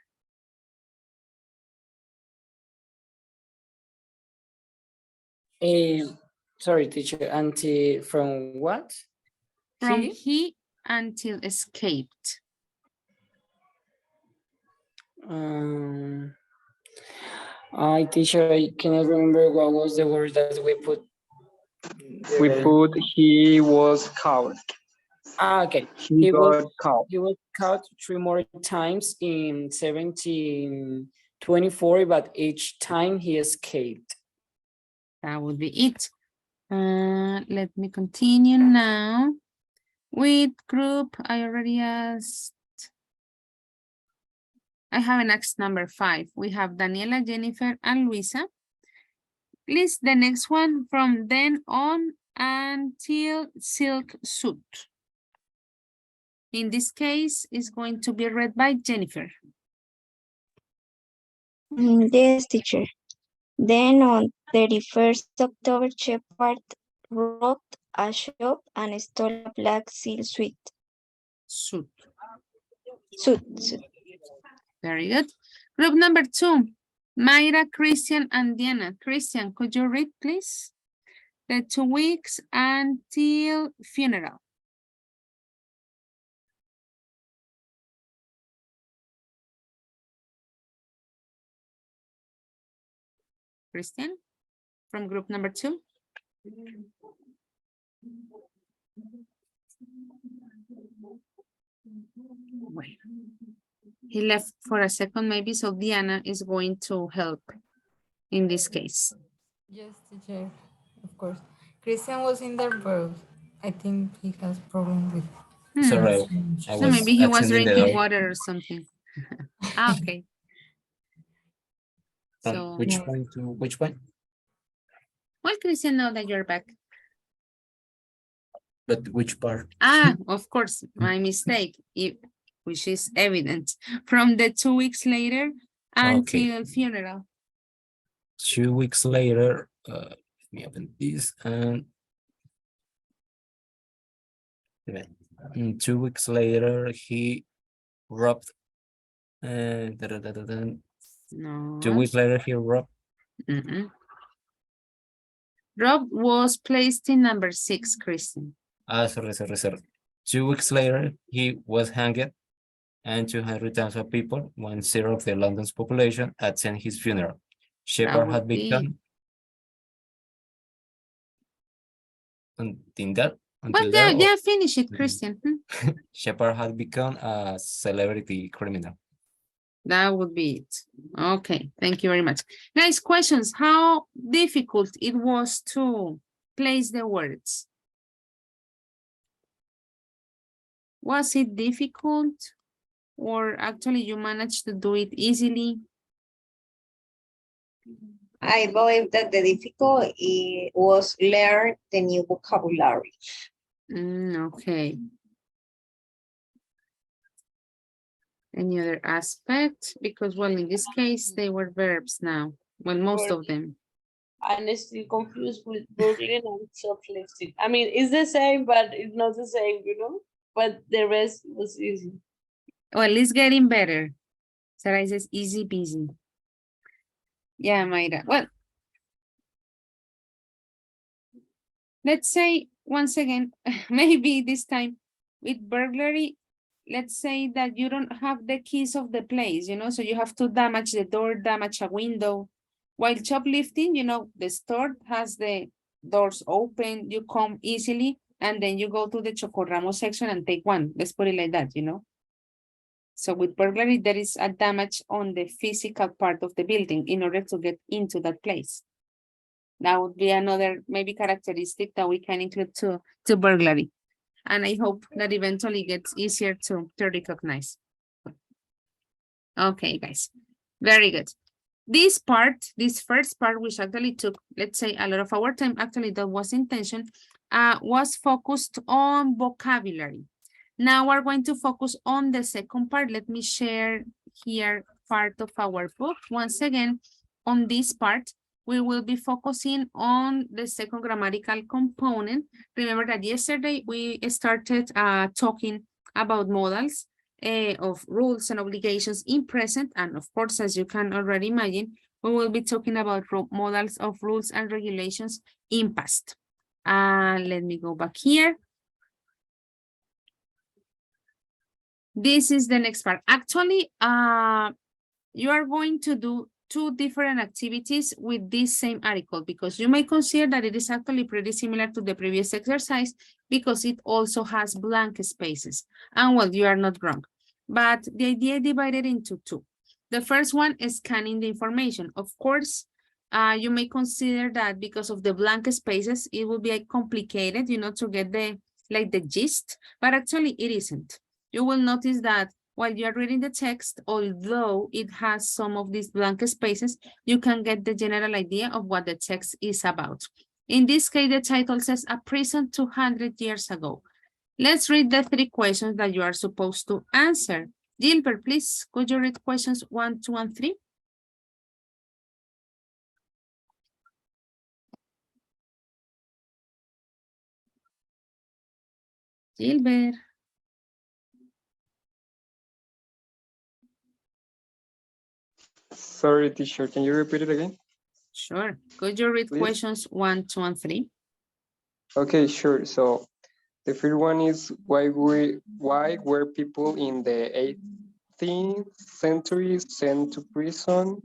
Sorry, teacher, until from what? From he until escaped. Teacher, I cannot remember what was the word that we put. We put he was caught. Okay. He got caught. He was caught 3 more times in 1724, but each time he escaped. That would be it. Let me continue now with group. I already asked. I have an next number 5. We have Daniela, Jennifer, and Luisa. Please, the next one from then on until silk suit. In this case, is going to be read by Jennifer. Yes, teacher. Then on 31st October, Shepard robbed a shop and stole a black silk suit. Suit. Suit. Very good. Group number 2, Mayra, Christian, and Diana. Christian, could you read, please? The 2 weeks until funeral. Christian, from group number 2. Wait. He left for a second, maybe, so Diana is going to help in this case. Yes, teacher, of course. Christian was in there, but I think he has problem with Sorry, I No, was maybe he was attending the drinking door. water or something. Okay. From So, which point to which point? well, Christian, now that you're back. But which part? Of course, my mistake, which is evident. From the 2 weeks later until funeral. 2 weeks later, let me open this and 2 weeks later, he robbed. No. 2 weeks later, he robbed. Rob was placed in number 6, Christian. Sorry. 2 weeks later, he was hanged, and 200,000 people, 1/0 of the London's population, attend his funeral. Shepard had become. Until that, Finish it, Christian. Shepard had become a celebrity criminal. That would be it. Okay, thank you very much. Guys, questions. How difficult it was to place the words? Was it difficult? Or actually you managed to do it easily? I believe that the difficult was learn the new vocabulary. Okay. Any other aspect? Because, well, in this case, they were verbs now. Well, most of them. I'm still confused with burglary and shoplifting. I mean, it's the same, but it's not the same, you know? But the rest was easy. Well, it's getting better. Sarah says easy peasy. Yeah, Mayra. Well, let's say once again, maybe this time with burglary, let's say that you don't have the keys of the place, you know, so you have to damage the door, damage a window. While shoplifting, you know, the store has the doors open, you come easily, and then you go to the Chocorramo section and take one. Let's put it like that, you know. So with burglary, there is a damage on the physical part of the building in order to get into that place. That would be another maybe characteristic that we can include to burglary. And I hope that eventually gets easier to recognize. Okay, guys, very good. This part, this first part, which actually took, let's say, a lot of our time, actually that was intention, was focused on vocabulary. Now we're going to focus on the second part. Let me share here part of our book. Once again, on this part, we will be focusing on the second grammatical component. Remember that yesterday we started talking about modals of rules and obligations in present. And of course, as you can already imagine, we will be talking about modals of rules and regulations in past. Let me go back here. This is the next part. Actually, you are going to do 2 different activities with this same article because you may consider that it is actually pretty similar to the previous exercise because it also has blank spaces. And well, you are not wrong. But the idea is divided into 2. The first one is scanning the information. Of course, you may consider that because of the blank spaces, it will be complicated, you know, to get the gist, but actually it isn't. You will notice that while you're reading the text, although it has some of these blank spaces, you can get the general idea of what the text is about. In this case, the title says, A Prison 200 Years Ago. Let's read the 3 questions that you are supposed to answer. Gilbert, please, could you read questions 1, 2, and 3? Gilbert. Sorry, teacher, can you repeat it again? Sure. Could you read Please? questions 1, 2, and 3? Okay, sure. So the first one is why were people in the 18th century sent to prison?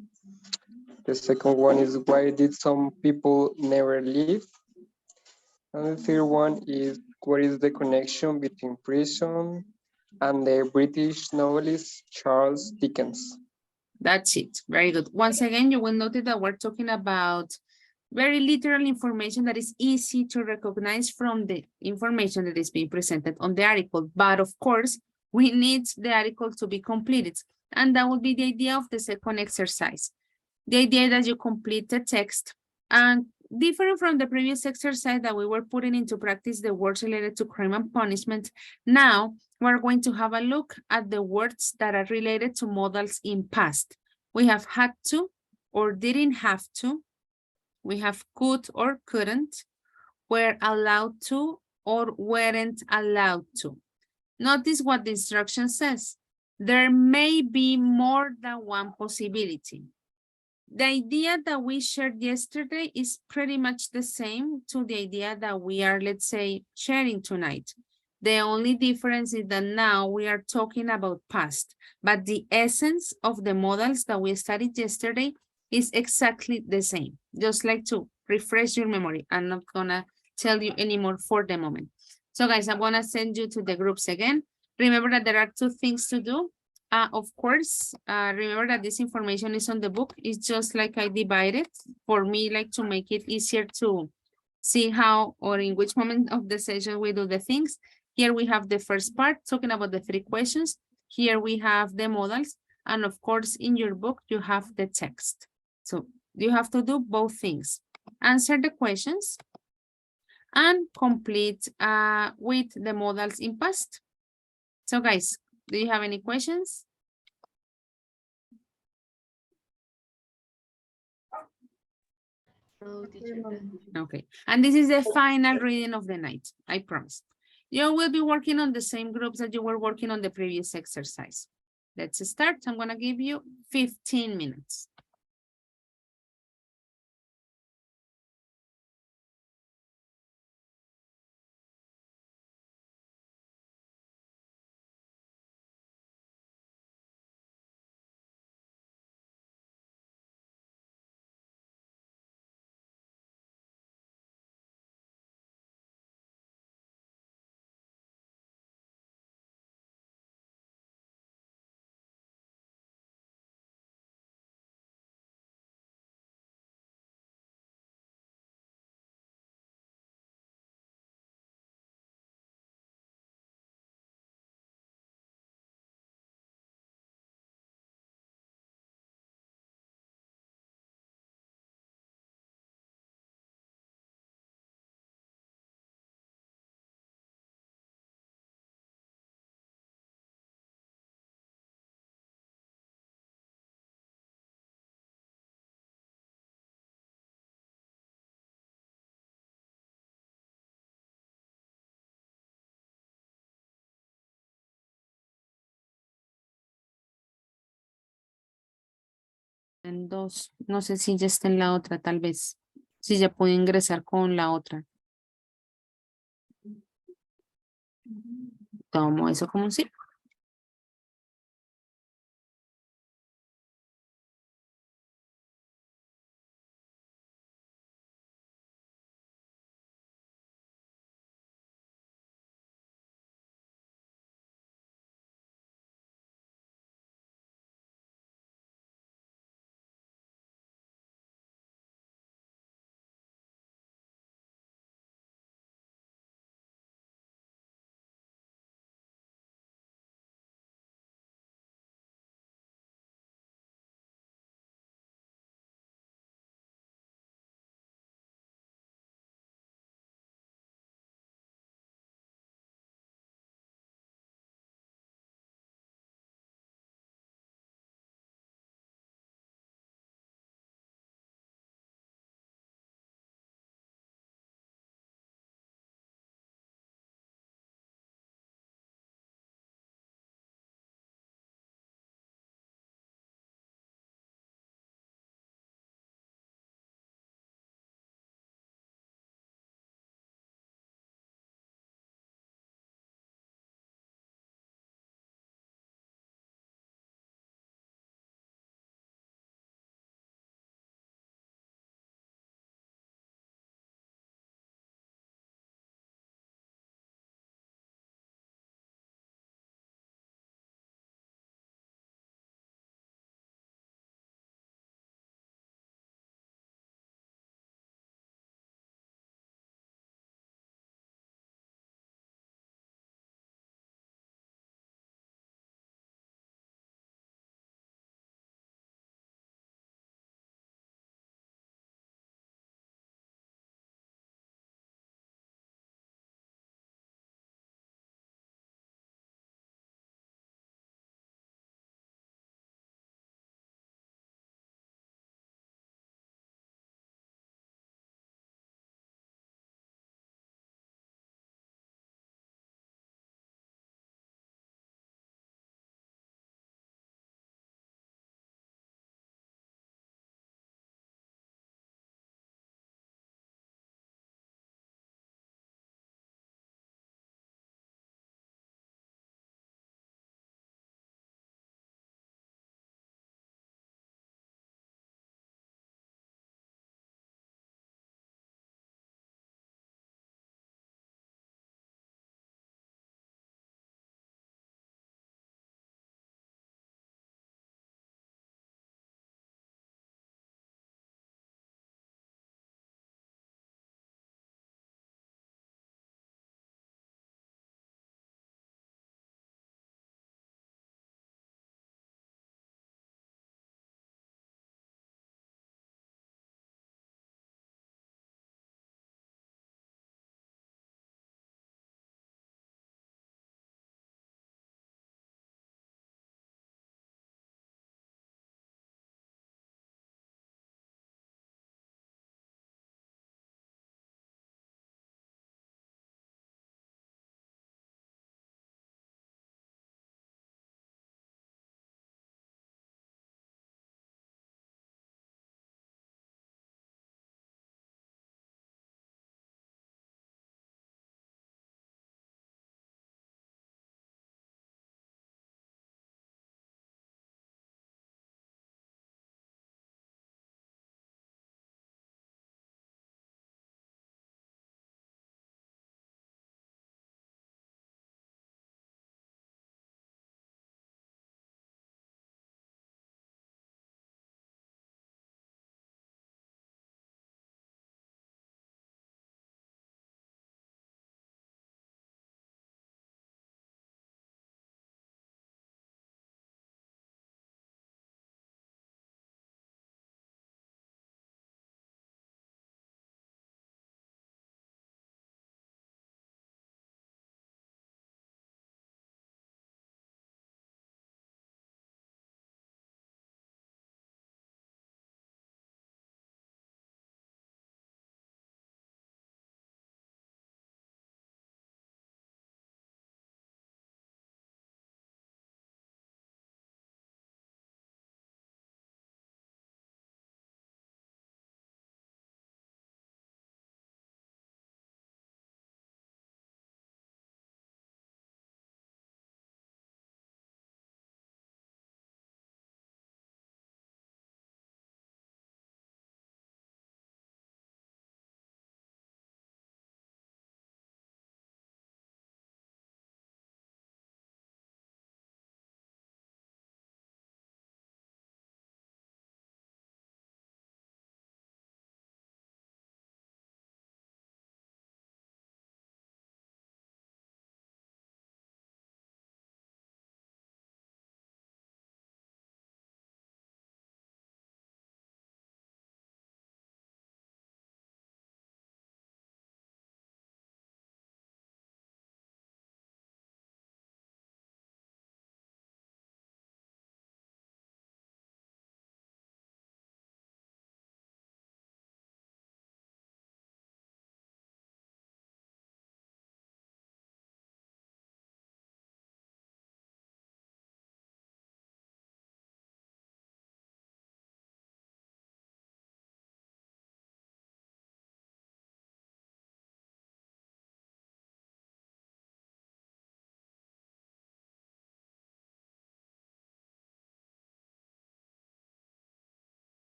The second one is why did some people never leave? And the third one is what is the connection between prison and the British novelist Charles Dickens? That's it. Very good. Once again, you will notice that we're talking about Very literal information that is easy to recognize from the information that is being presented on the article. But of course, we need the article to be completed. And that would be the idea of the second exercise. The idea that you complete the text, and different from the previous exercise that we were putting into practice the words related to crime and punishment. Now we're going to have a look at the words that are related to modals in past. We have had to or didn't have to. We have could or couldn't, were allowed to or weren't allowed to. Notice what the instruction says. There may be more than one possibility. The idea that we shared yesterday is pretty much the same to the idea that we are, let's say, sharing tonight. The only difference is that now we are talking about past, but the essence of the models that we studied yesterday is exactly the same. Just like to refresh your memory. I'm not gonna tell you anymore for the moment. So guys, I'm gonna send you to the groups again. Remember that there are two things to do. Of course, remember that this information is on the book. It's just like I divided for me, like to make it easier to see how or in which moment of the session we do the things. Here we have the first part talking about the 3 questions. Here we have the modals. And of course, in your book, you have the text. So you have to do both things. Answer the questions and complete with the modals in past. So guys, do you have any questions? Okay, and this is the final reading of the night, I promise. You will be working on the same groups that you were working on the previous exercise. Let's start. I'm gonna give you 15 minutes. En dos, no sé si ya está en la otra, tal vez. Si ya puede ingresar con la otra. Tomo eso como un sí.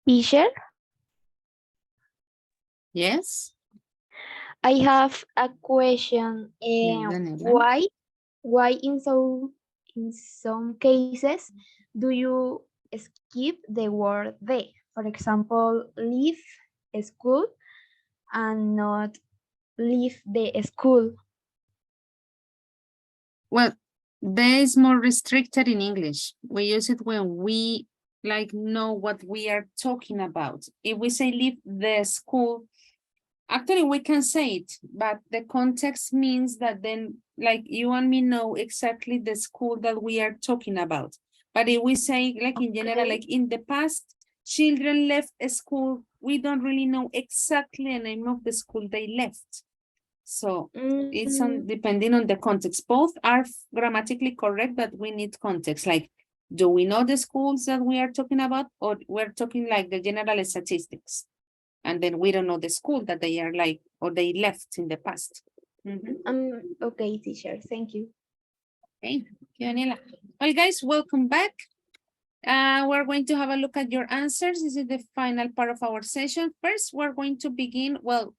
Teacher, Yes. I have a question. Daniela. Why in some cases do you skip the word the? For example, leave school and not leave the school. Well, there is more restricted in English. We use it when we like know what we are talking about. If we say leave the school, actually we can say it, but the context means that then like you and me know exactly the school that we are talking about. But if we say like in general, like in the past, children left a school, we don't really know exactly the name of the school they left. So it's depending on the context. Both are grammatically correct, but we need context. Like, do we know the schools that we are talking about, or we're talking like the general statistics? And then we don't know the school that they are like, or they left in the past. Okay, teacher, thank you. Okay, Daniela. Well, guys, welcome back. We're going to have a look at your answers. This is the final part of our session. First, we're going to begin, well,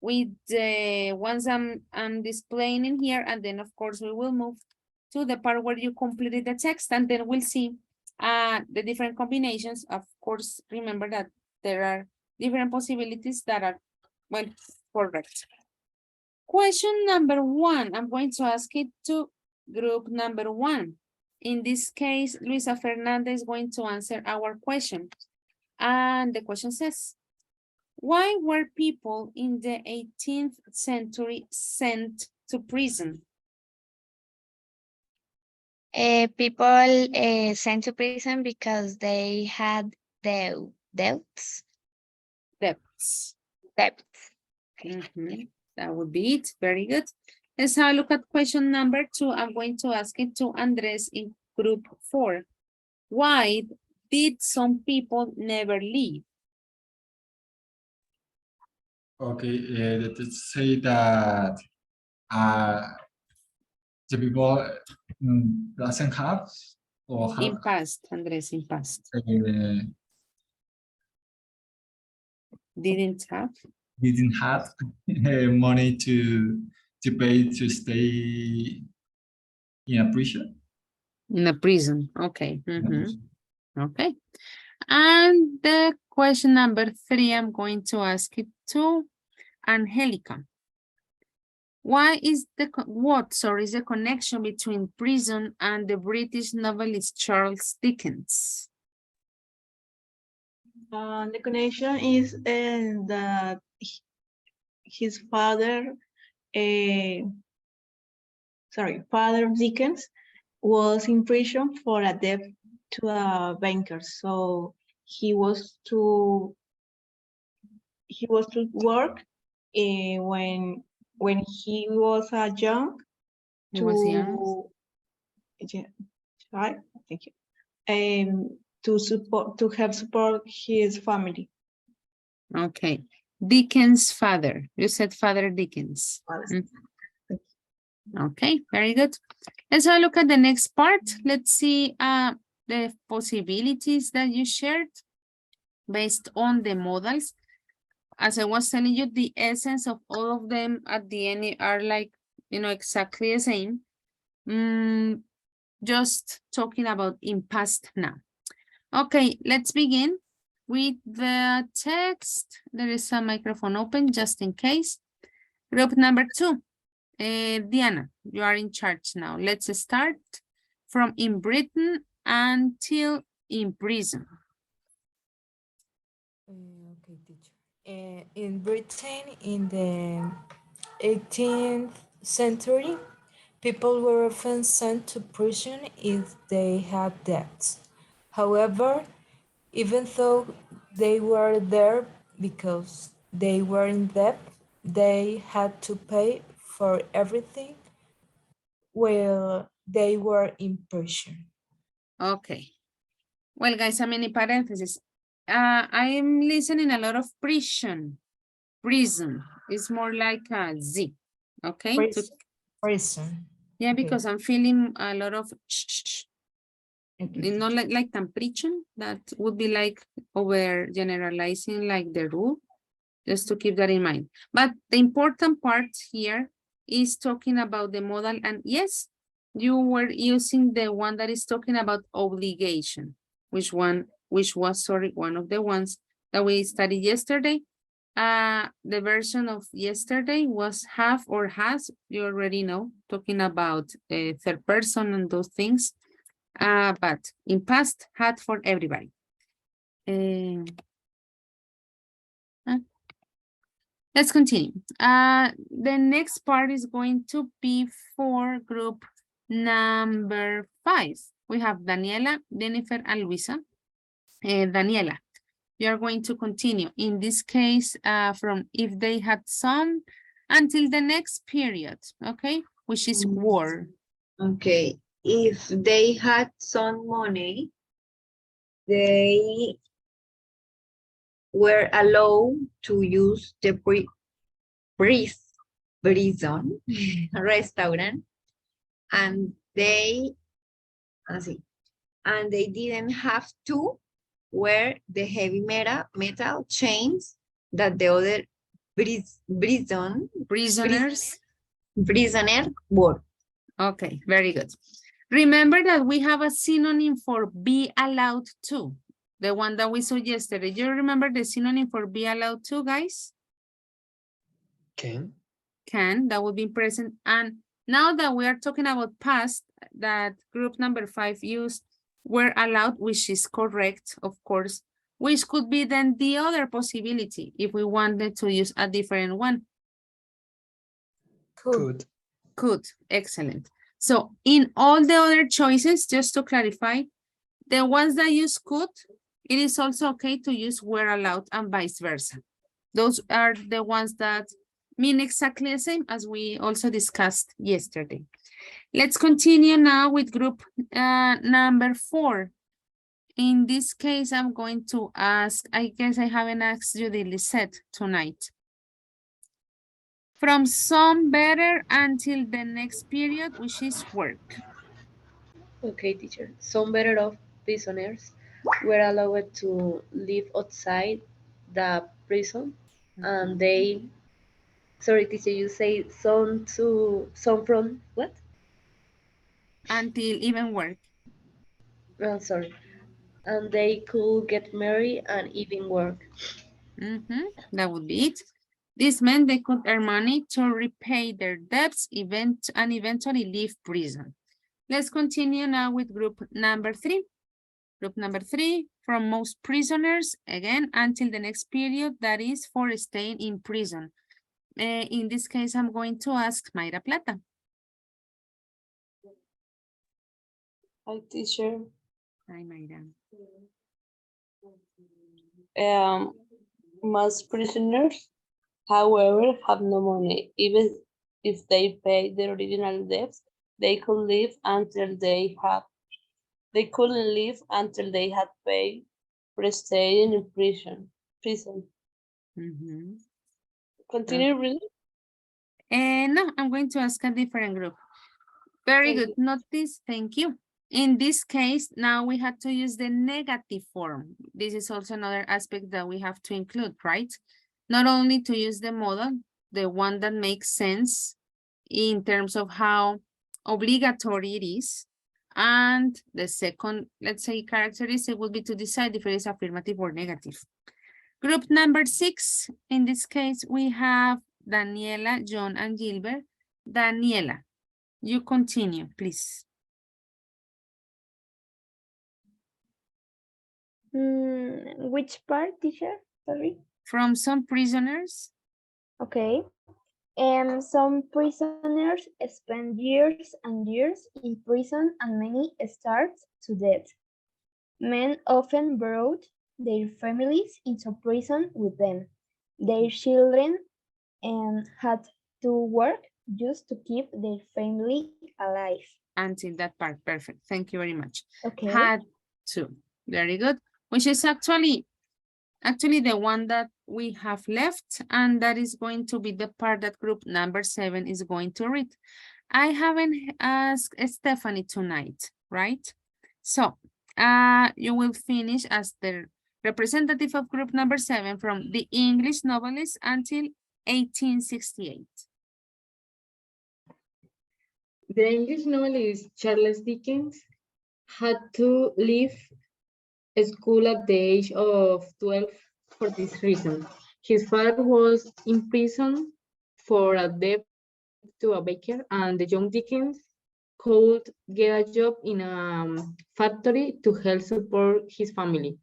with the ones I'm displaying in here, and then of course we will move to the part where you completed the text, and then we'll see the different combinations. Of course, remember that there are different possibilities that are, well, correct. Question number 1, I'm going to ask it to group number 1. In this case, Luisa Fernandez is going to answer our question. And the question says, why were people in the 18th century sent to prison? People sent to prison because they had debts. Debts. Debts. That would be it. Very good. Let's have a look at question number 2. I'm going to ask it to Andres in group 4. Why did some people never leave? Okay, let's say that the people doesn't have or have In past, Andres, in past. Didn't have money to pay to stay in a prison. In a prison. Okay. Okay. And the question number 3, I'm going to ask it to Angelica. What is the connection between prison and the British novelist Charles Dickens? The connection is that his father, Father Dickens, was in prison for a debt to a banker. So he was to work when he was young. Right, thank you. To help support his family. Okay, Dickens' father. You said Father Dickens. Okay, very good. Let's have a look at the next part. Let's see the possibilities that you shared based on the modals. As I was telling you, the essence of all of them at the end are like, exactly the same. Just talking about in past now. Okay, let's begin with the text. There is a microphone open just in case. Group number 2. Diana, you are in charge now. Let's start from in Britain until in prison. Okay, teacher. In Britain, in the 18th century, people were often sent to prison if they had debts. However, even though they were there because they were in debt, they had to pay for everything while they were in prison. Okay. Well, guys, I'm in parentheses. I am listening a lot of prison. Prison is more like a Z. Okay. Prison. Yeah, because I'm feeling a lot of Not like capricho, that would be like over generalizing like the rule, just to keep that in mind. But the important part here is talking about the modal, and yes, you were using the one that is talking about obligation, which was, sorry, one of the ones that we studied yesterday. The version of yesterday was have or has, you already know, talking about a third person and those things. But in past, had for everybody. Let's continue. The next part is going to be for group number 5. We have Daniela, Jennifer, and Luisa. Daniela, you are going to continue. In this case, from if they had some until the next period, okay? Which is war. Okay. If they had some money, they were allowed to use the prison restaurant, and they didn't have to wear the heavy metal chains that the other prisoners wore. Okay, very good. Remember that we have a synonym for be allowed to, the one that we saw yesterday. You remember the synonym for be allowed to, guys? Can. Can, that would be present. And now that we are talking about past, that group number 5 used were allowed, which is correct, of course, which could be then the other possibility if we wanted to use a different one. Could, excellent. So in all the other choices, just to clarify, the ones that use could, it is also okay to use were allowed and vice versa. Those are the ones that mean exactly the same as we also discussed yesterday. Let's continue now with group number 4. In this case, I'm going to ask, I guess I haven't asked you the Lisette tonight. From some better until the next period, which is work. Okay, teacher. Some better off prisoners were allowed to live outside the prison, and they, sorry, teacher, you say some from what? Until even work. Sorry. And they could get married and even work. That would be it. This meant they could earn money to repay their debts and eventually leave prison. Let's continue now with group number 3. Group number 3, from most prisoners, again, until the next period, that is for staying in prison. In this case, I'm going to ask Mayra Plata. Hi, teacher. Hi, Mayra. Most prisoners, however, have no money. Even if they pay the original debts, they could live until they couldn't live until they had paid for staying in prison. Continue reading. No, I'm going to ask a different group. Very good. Notice, thank you. In this case, now we have to use the negative form. This is also another aspect that we have to include, right? Not only to use the modal, the one that makes sense in terms of how obligatory it is. And the second, let's say, characteristic would be to decide if it is affirmative or negative. Group number 6, in this case, we have Daniela, John, and Gilbert. Daniela, you continue, please. Which part, teacher? Sorry. From some prisoners. Okay. Some prisoners spend years and years in prison, and many starve to death. Men often brought their families into prison with them. Their children had to work just to keep their family alive. Until that part, perfect. Thank you very much. Okay. Had to, very good. Which is actually the one that we have left, and that is going to be the part that group number 7 is going to read. I haven't asked Stephanie tonight, right? So, you will finish as the representative of group number 7 from the English novelists until 1868. The English novelist Charles Dickens had to leave school at the age of 12 for this reason. His father was imprisoned for a debt to a baker, and the young Dickens could get a job in a factory to help support his family.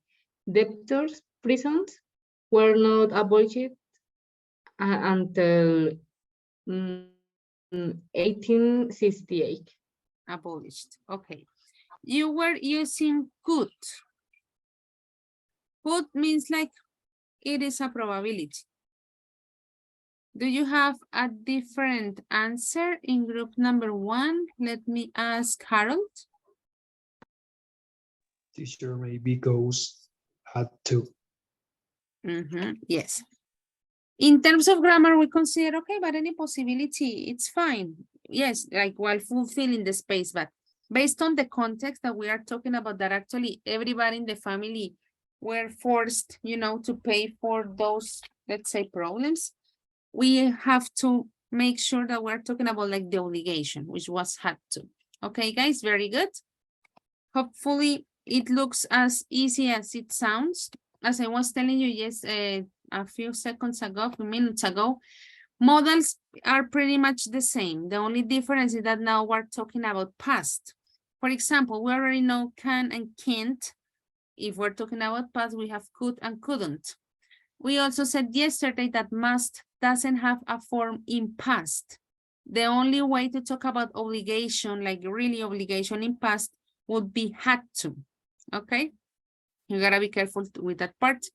Debtors' prisons were not abolished until 1868. Abolished. Okay. You were using could. Could means like it is a probability. Do you have a different answer in group number 1? Let me ask Harold. Teacher maybe goes had to. Yes. In terms of grammar, we consider, okay, but any possibility, it's fine. Yes, like while fulfilling the space, but based on the context that we are talking about, that actually everybody in the family were forced, you know, to pay for those, let's say, problems, we have to make sure that we're talking about like the obligation, which was had to. Okay, guys, very good. Hopefully it looks as easy as it sounds. As I was telling you, yes, a few seconds ago, a few minutes ago, modals are pretty much the same. The only difference is that now we're talking about past. For example, we already know can and can't. If we're talking about past, we have could and couldn't. We also said yesterday that must doesn't have a form in past. The only way to talk about obligation, like really obligation in past, would be had to, okay? You gotta be careful with that part.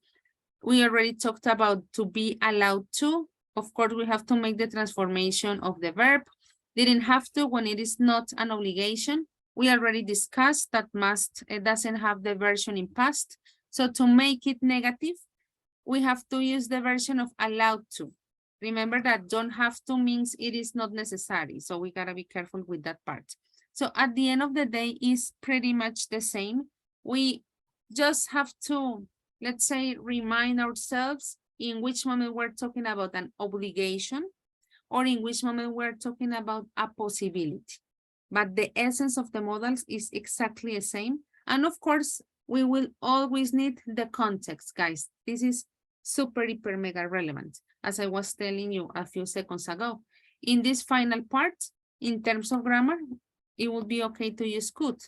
We already talked about to be allowed to. Of course, we have to make the transformation of the verb. Didn't have to when it is not an obligation. We already discussed that must, it doesn't have the version in past. So to make it negative, we have to use the version of allowed to. Remember that don't have to means it is not necessary. So we gotta be careful with that part. So at the end of the day, is pretty much the same. We just have to, let's say, remind ourselves in which moment we're talking about an obligation or in which moment we're talking about a possibility. But the essence of the modals is exactly the same. And of course, we will always need the context, guys. This is super, hyper, mega relevant, as I was telling you a few seconds ago. In this final part, in terms of grammar, it would be okay to use could.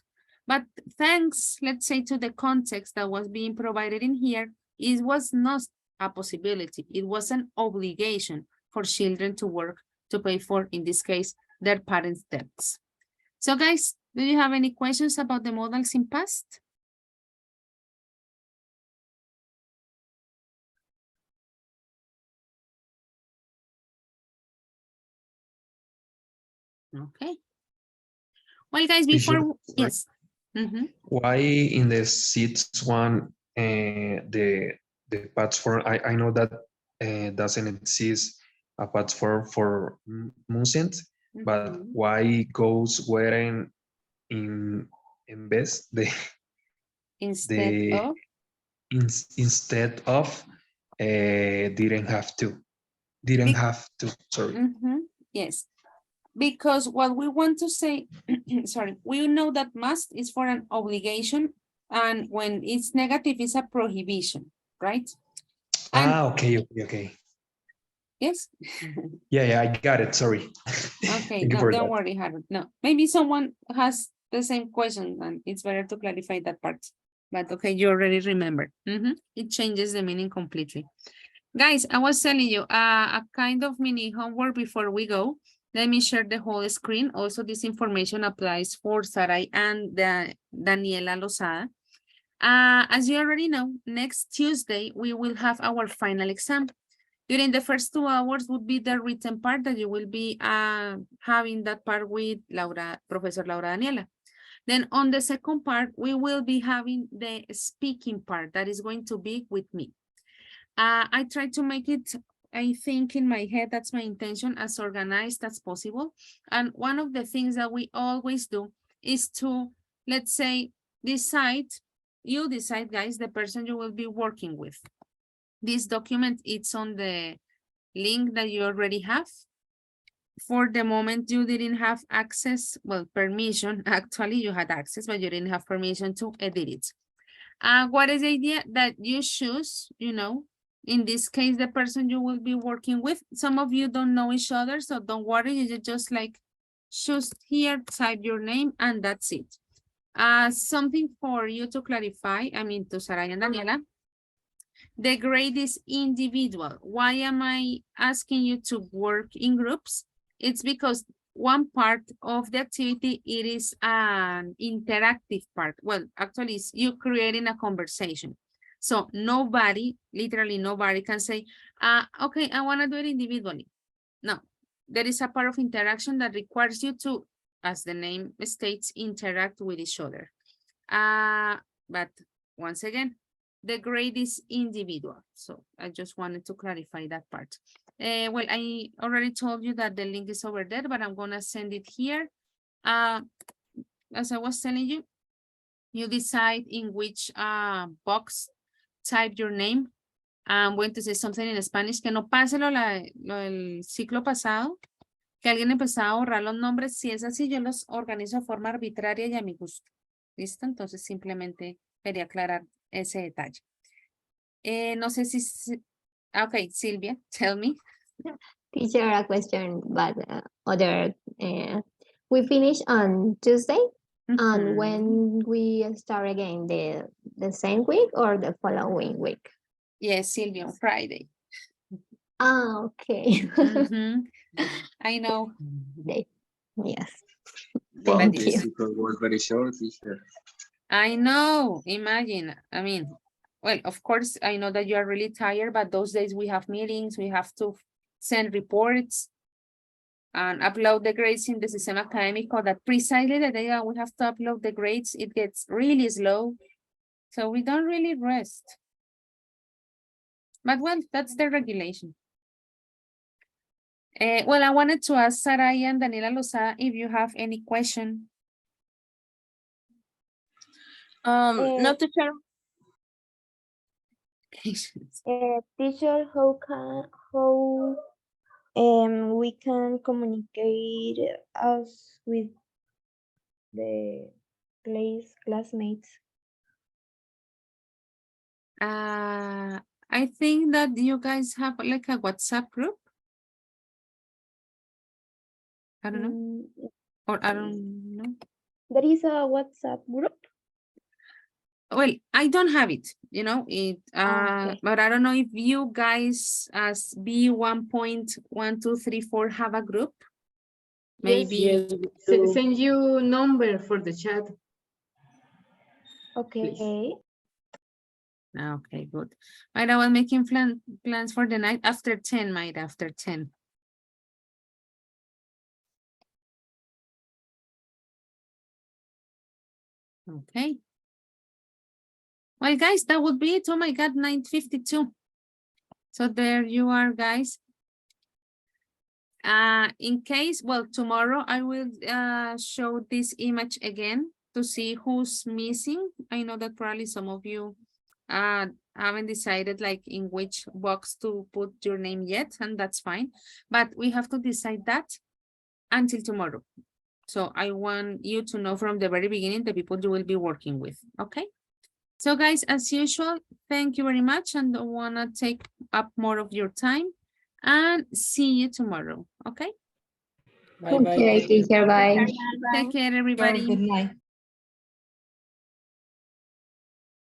But thanks, let's say, to the context that was being provided in here, it was not a possibility. It was an obligation for children to work to pay for, in this case, their parents' debts. So guys, do you have any questions about the modals in past? Okay. Well, guys, before, yes. Why in the sixth one, the patch form, I know that doesn't exist a patch form for Musent, but why goes wearing in vez de instead of didn't have to, sorry. Yes, because what we want to say, sorry, we know that must is for an obligation, and when it's negative, it's a prohibition, right? Okay. Yes. Yeah, I got it. Sorry. Okay, no, don't worry, Harold. No, maybe someone has the same question, and it's better to clarify that part. But okay, you already remember. It changes the meaning completely. Guys, I was telling you a kind of mini homework before we go. Let me share the whole screen. Also, this information applies for Sarai and Daniela Lozada. As you already know, next Tuesday, we will have our final exam. During the first 2 hours would be the written part that you will be having that part with Professor Laura Daniela. Then on the second part, we will be having the speaking part that is going to be with me. I try to make it, I think in my head, that's my intention, as organized as possible. And one of the things that we always do is to, let's say, you decide, guys, the person you will be working with. This document, it's on the link that you already have. For the moment, you didn't have access, well, permission. Actually, you had access, but you didn't have permission to edit it. What is the idea? That you choose, you know, in this case, the person you will be working with. Some of you don't know each other, so don't worry. You just like choose here, type your name, and that's it. Something for you to clarify, I mean, to Saraya and Daniela. The grade is individual. Why am I asking you to work in groups? It's because one part of the activity, it is an interactive part. Well, actually, it's you creating a conversation. So nobody, literally nobody can say, okay, I want to do it individually. No, there is a part of interaction that requires you to, as the name states, interact with each other. But once again, the grade is individual. So I just wanted to clarify that part. Well, I already told you that the link is over there, but I'm gonna send it here. As I was telling you, you decide in which box type your name. I'm going to say something in Spanish, que no pase lo del ciclo pasado, que alguien empezaba a borrar los nombres. Si es así, yo los organizo de forma arbitraria y a mi gusto. ¿Listo? Entonces simplemente quería aclarar ese detalle. No sé si... Okay, Silvia, tell me. Teacher, a question, but we finish on Tuesday, and when we start again, the same week or the following week? Yes, Silvia, on Friday. Okay. I know. Yes. Thank you. Was very short, teacher. I know, imagine, I mean, well, of course, I know that you are really tired, but those days we have meetings, we have to send reports and upload the grades in the Sistema Académico, that precisely the day that we have to upload the grades, it gets really slow. So we don't really rest. But well, that's the regulation. Well, I wanted to ask Saraya and Daniela Lozada if you have any question. No, teacher. Teacher, how we can communicate us with the classmates? I think that you guys have like a WhatsApp group. I don't know. Or I don't know. There is a WhatsApp group? Well, I don't have it, you know, Okay. but I don't know if you guys as B1.1, 2, 3, 4 have a group. Maybe. Yes, send you number for the chat. Okay. Please. Okay, good. Mayra was making plans for the night after 10, Mayra, after 10. Okay. Well, guys, that would be it. Oh my God, 9:52. So there you are, guys. In case, well, tomorrow I will show this image again to see who's missing. I know that probably some of you haven't decided like in which box to put your name yet, and that's fine. But we have to decide that until tomorrow. So I want you to know from the very beginning the people you will be working with, okay? So guys, as usual, thank you very much, and don't want to take up more of your time, and see you tomorrow, okay? Okay, teacher, bye. Take care, everybody. Good night.